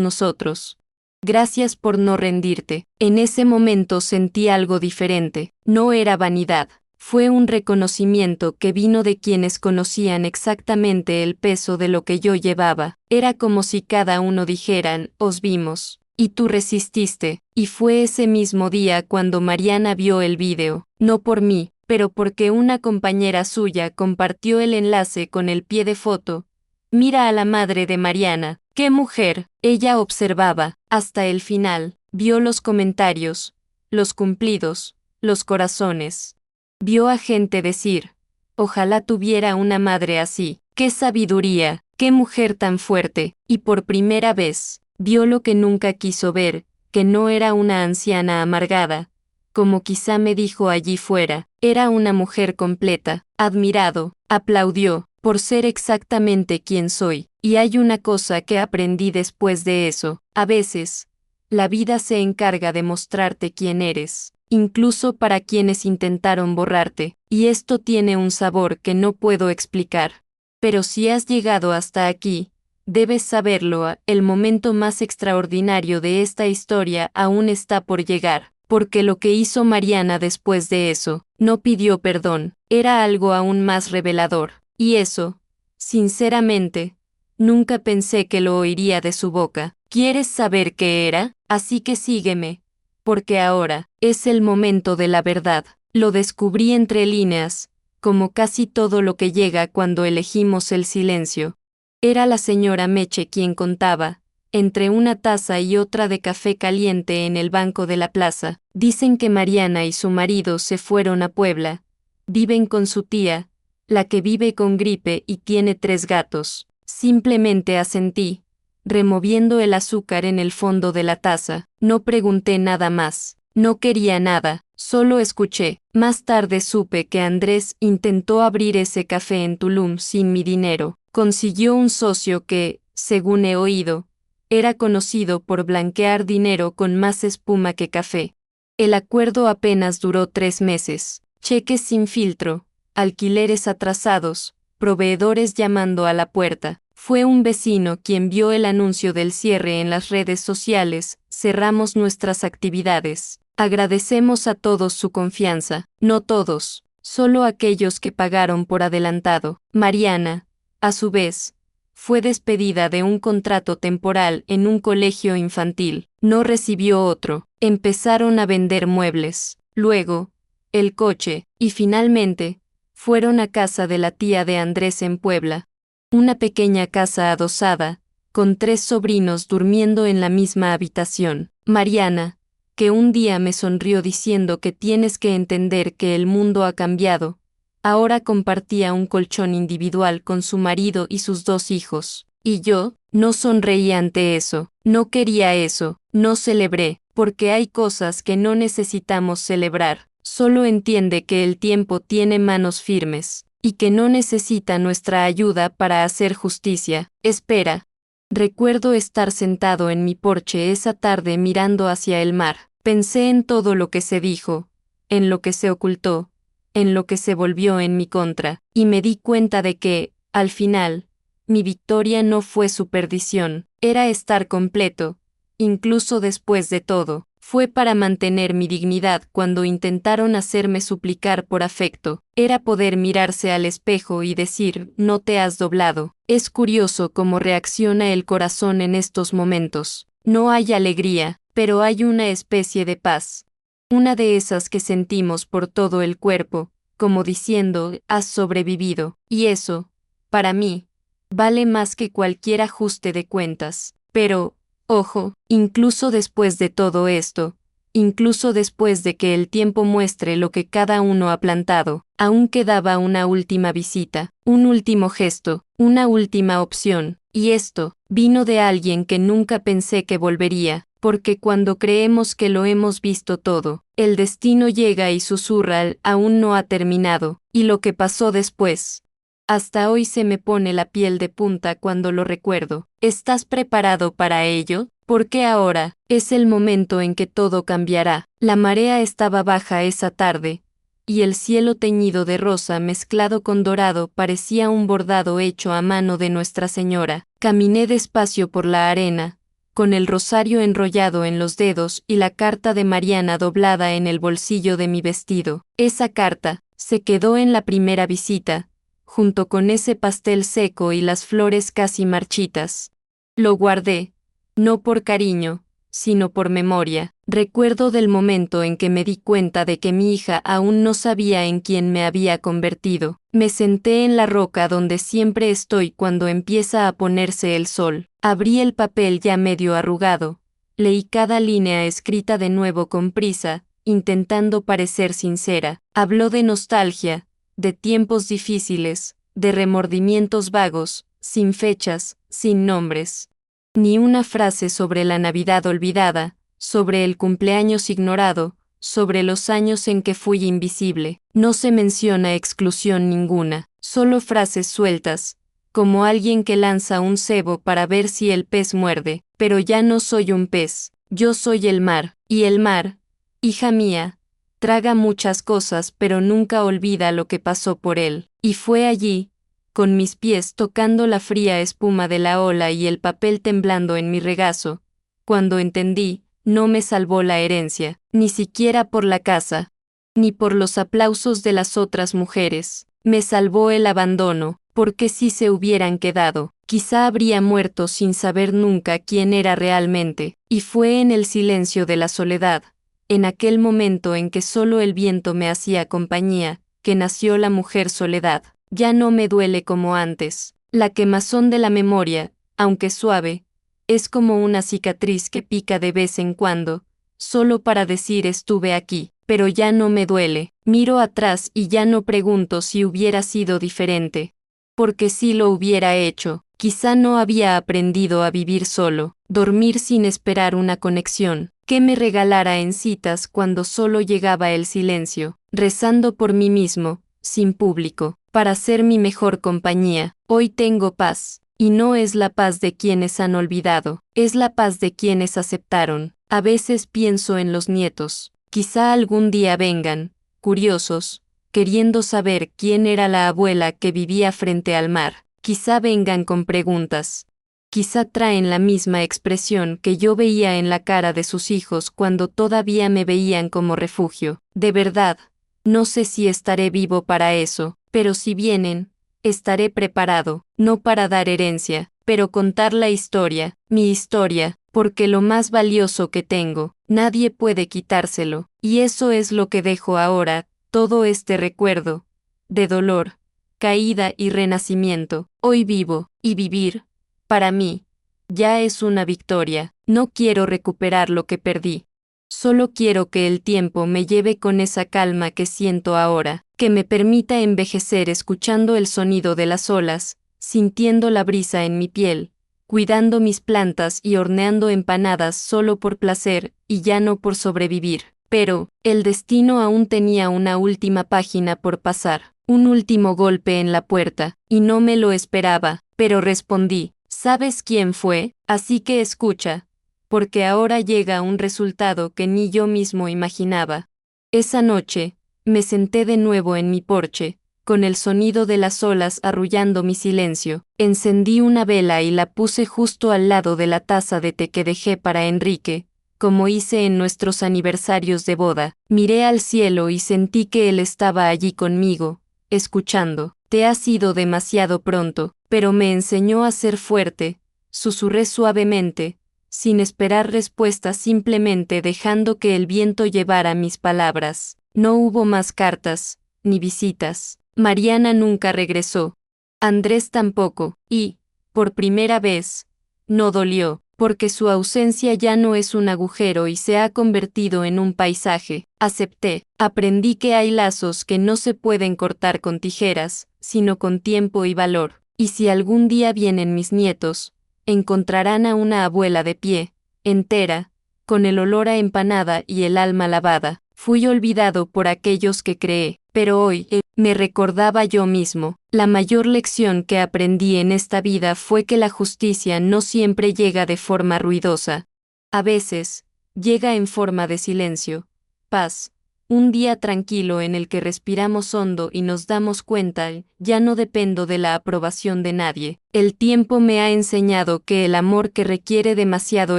nosotros. Gracias por no rendirte. En ese momento sentí algo diferente, no era vanidad. Fue un reconocimiento que vino de quienes conocían exactamente el peso de lo que yo llevaba. Era como si cada uno dijeran, os vimos, y tú resististe. Y fue ese mismo día cuando Mariana vio el video, no por mí, pero porque una compañera suya compartió el enlace con el pie de foto. Mira a la madre de Mariana, qué mujer. Ella observaba, hasta el final, vio los comentarios, los cumplidos, los corazones. Vio a gente decir, ojalá tuviera una madre así, qué sabiduría, qué mujer tan fuerte, y por primera vez, vio lo que nunca quiso ver, que no era una anciana amargada, como quizá me dijo allí fuera, era una mujer completa. Admirado, aplaudió, por ser exactamente quien soy. Y hay una cosa que aprendí después de eso: a veces, la vida se encarga de mostrarte quién eres, incluso para quienes intentaron borrarte, y esto tiene un sabor que no puedo explicar. Pero si has llegado hasta aquí, debes saberlo, el momento más extraordinario de esta historia aún está por llegar, porque lo que hizo Mariana después de eso, no pidió perdón, era algo aún más revelador, y eso, sinceramente, nunca pensé que lo oiría de su boca. ¿Quieres saber qué era? Así que sígueme, porque ahora es el momento de la verdad. Lo descubrí entre líneas, como casi todo lo que llega cuando elegimos el silencio. Era la señora Meche quien contaba, entre una taza y otra de café caliente en el banco de la plaza. Dicen que Mariana y su marido se fueron a Puebla. Viven con su tía, la que vive con gripe y tiene 3 gatos. Simplemente asentí, removiendo el azúcar en el fondo de la taza. No pregunté nada más. No quería nada, solo escuché. Más tarde supe que Andrés intentó abrir ese café en Tulum sin mi dinero. Consiguió un socio que, según he oído, era conocido por blanquear dinero con más espuma que café. El acuerdo apenas duró 3 meses. Cheques sin filtro, alquileres atrasados, proveedores llamando a la puerta. Fue un vecino quien vio el anuncio del cierre en las redes sociales. Cerramos nuestras actividades. Agradecemos a todos su confianza. No todos, solo aquellos que pagaron por adelantado. Mariana, a su vez, fue despedida de un contrato temporal en un colegio infantil. No recibió otro. Empezaron a vender muebles. Luego, el coche, y finalmente, fueron a casa de la tía de Andrés en Puebla. Una pequeña casa adosada, con 3 sobrinos durmiendo en la misma habitación. Mariana, que un día me sonrió diciendo que tienes que entender que el mundo ha cambiado, ahora compartía un colchón individual con su marido y sus 2 hijos. Y yo, no sonreí ante eso, no quería eso, no celebré, porque hay cosas que no necesitamos celebrar. Solo entiende que el tiempo tiene manos firmes, y que no necesita nuestra ayuda para hacer justicia. Espera. Recuerdo estar sentado en mi porche esa tarde mirando hacia el mar. Pensé en todo lo que se dijo, en lo que se ocultó, en lo que se volvió en mi contra, y me di cuenta de que, al final, mi victoria no fue su perdición, era estar completo, incluso después de todo. Fue para mantener mi dignidad cuando intentaron hacerme suplicar por afecto. Era poder mirarse al espejo y decir, no te has doblado. Es curioso cómo reacciona el corazón en estos momentos. No hay alegría, pero hay una especie de paz. Una de esas que sentimos por todo el cuerpo, como diciendo, has sobrevivido. Y eso, para mí, vale más que cualquier ajuste de cuentas. Pero, ojo, incluso después de todo esto, incluso después de que el tiempo muestre lo que cada uno ha plantado, aún quedaba una última visita, un último gesto, una última opción, y esto vino de alguien que nunca pensé que volvería, porque cuando creemos que lo hemos visto todo, el destino llega y susurra el aún no ha terminado, y lo que pasó después. Hasta hoy se me pone la piel de punta cuando lo recuerdo. ¿Estás preparado para ello? Porque ahora es el momento en que todo cambiará. La marea estaba baja esa tarde, y el cielo teñido de rosa mezclado con dorado parecía un bordado hecho a mano de Nuestra Señora. Caminé despacio por la arena, con el rosario enrollado en los dedos y la carta de Mariana doblada en el bolsillo de mi vestido. Esa carta se quedó en la primera visita, junto con ese pastel seco y las flores casi marchitas. Lo guardé, no por cariño, sino por memoria. Recuerdo del momento en que me di cuenta de que mi hija aún no sabía en quién me había convertido. Me senté en la roca donde siempre estoy cuando empieza a ponerse el sol. Abrí el papel ya medio arrugado. Leí cada línea escrita de nuevo con prisa, intentando parecer sincera. Habló de nostalgia, de tiempos difíciles, de remordimientos vagos, sin fechas, sin nombres. Ni una frase sobre la Navidad olvidada, sobre el cumpleaños ignorado, sobre los años en que fui invisible. No se menciona exclusión ninguna. Solo frases sueltas, como alguien que lanza un cebo para ver si el pez muerde, pero ya no soy un pez, yo soy el mar, y el mar, hija mía, traga muchas cosas pero nunca olvida lo que pasó por él, y fue allí, con mis pies tocando la fría espuma de la ola y el papel temblando en mi regazo, cuando entendí, no me salvó la herencia, ni siquiera por la casa, ni por los aplausos de las otras mujeres, me salvó el abandono, porque si se hubieran quedado, quizá habría muerto sin saber nunca quién era realmente, y fue en el silencio de la soledad, en aquel momento en que solo el viento me hacía compañía, que nació la mujer soledad. Ya no me duele como antes, la quemazón de la memoria, aunque suave, es como una cicatriz que pica de vez en cuando, solo para decir estuve aquí, pero ya no me duele, miro atrás y ya no pregunto si hubiera sido diferente, porque si lo hubiera hecho, quizá no había aprendido a vivir solo, dormir sin esperar una conexión, que me regalara en citas cuando solo llegaba el silencio, rezando por mí mismo, sin público, para ser mi mejor compañía. Hoy tengo paz, y no es la paz de quienes han olvidado, es la paz de quienes aceptaron. A veces pienso en los nietos, quizá algún día vengan, curiosos, queriendo saber quién era la abuela que vivía frente al mar, quizá vengan con preguntas. Quizá traen la misma expresión que yo veía en la cara de sus hijos cuando todavía me veían como refugio. De verdad, no sé si estaré vivo para eso, pero si vienen, estaré preparado, no para dar herencia, pero contar la historia, mi historia, porque lo más valioso que tengo, nadie puede quitárselo, y eso es lo que dejo ahora, todo este recuerdo, de dolor, caída y renacimiento. Hoy vivo, y vivir, para mí, ya es una victoria. No quiero recuperar lo que perdí. Solo quiero que el tiempo me lleve con esa calma que siento ahora, que me permita envejecer escuchando el sonido de las olas, sintiendo la brisa en mi piel, cuidando mis plantas y horneando empanadas solo por placer y ya no por sobrevivir. Pero, el destino aún tenía una última página por pasar, un último golpe en la puerta, y no me lo esperaba, pero respondí. ¿Sabes quién fue? Así que escucha, porque ahora llega un resultado que ni yo mismo imaginaba. Esa noche, me senté de nuevo en mi porche, con el sonido de las olas arrullando mi silencio, encendí una vela y la puse justo al lado de la taza de té que dejé para Enrique, como hice en nuestros aniversarios de boda. Miré al cielo y sentí que él estaba allí conmigo, escuchando. Te has ido demasiado pronto, pero me enseñó a ser fuerte, susurré suavemente, sin esperar respuesta, simplemente dejando que el viento llevara mis palabras. No hubo más cartas, ni visitas. Mariana nunca regresó. Andrés tampoco, y, por primera vez, no dolió, porque su ausencia ya no es un agujero y se ha convertido en un paisaje. Acepté, aprendí que hay lazos que no se pueden cortar con tijeras, sino con tiempo y valor. Y si algún día vienen mis nietos, encontrarán a una abuela de pie, entera, con el olor a empanada y el alma lavada. Fui olvidado por aquellos que creé, pero hoy, me recordaba yo mismo, la mayor lección que aprendí en esta vida fue que la justicia no siempre llega de forma ruidosa. A veces, llega en forma de silencio, paz, un día tranquilo en el que respiramos hondo y nos damos cuenta, ya no dependo de la aprobación de nadie. El tiempo me ha enseñado que el amor que requiere demasiado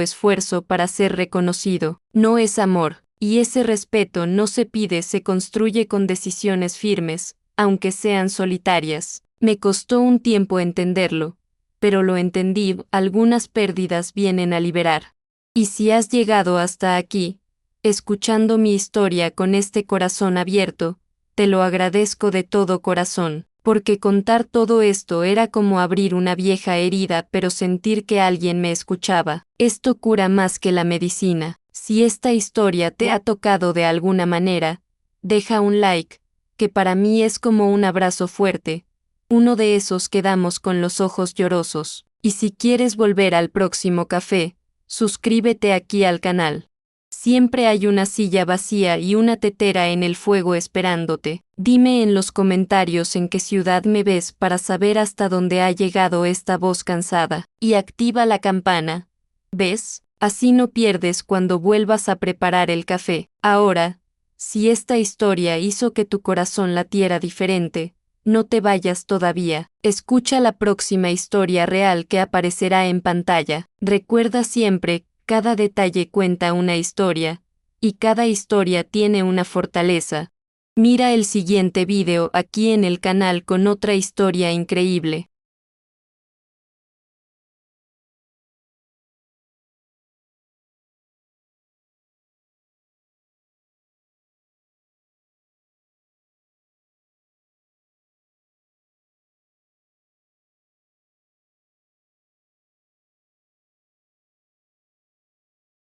esfuerzo para ser reconocido, no es amor, y ese respeto no se pide, se construye con decisiones firmes, aunque sean solitarias. Me costó un tiempo entenderlo, pero lo entendí. Algunas pérdidas vienen a liberar. Y si has llegado hasta aquí, escuchando mi historia con este corazón abierto, te lo agradezco de todo corazón, porque contar todo esto era como abrir una vieja herida, pero sentir que alguien me escuchaba. Esto cura más que la medicina. Si esta historia te ha tocado de alguna manera, deja un like, que para mí es como un abrazo fuerte, uno de esos que damos con los ojos llorosos. Y si quieres volver al próximo café, suscríbete aquí al canal. Siempre hay una silla vacía y una tetera en el fuego esperándote. Dime en los comentarios en qué ciudad me ves para saber hasta dónde ha llegado esta voz cansada. Y activa la campana. ¿Ves? Así no pierdes cuando vuelvas a preparar el café. Ahora, si esta historia hizo que tu corazón latiera diferente, no te vayas todavía. Escucha la próxima historia real que aparecerá en pantalla. Recuerda siempre, cada detalle cuenta una historia, y cada historia tiene una fortaleza. Mira el siguiente video aquí en el canal con otra historia increíble.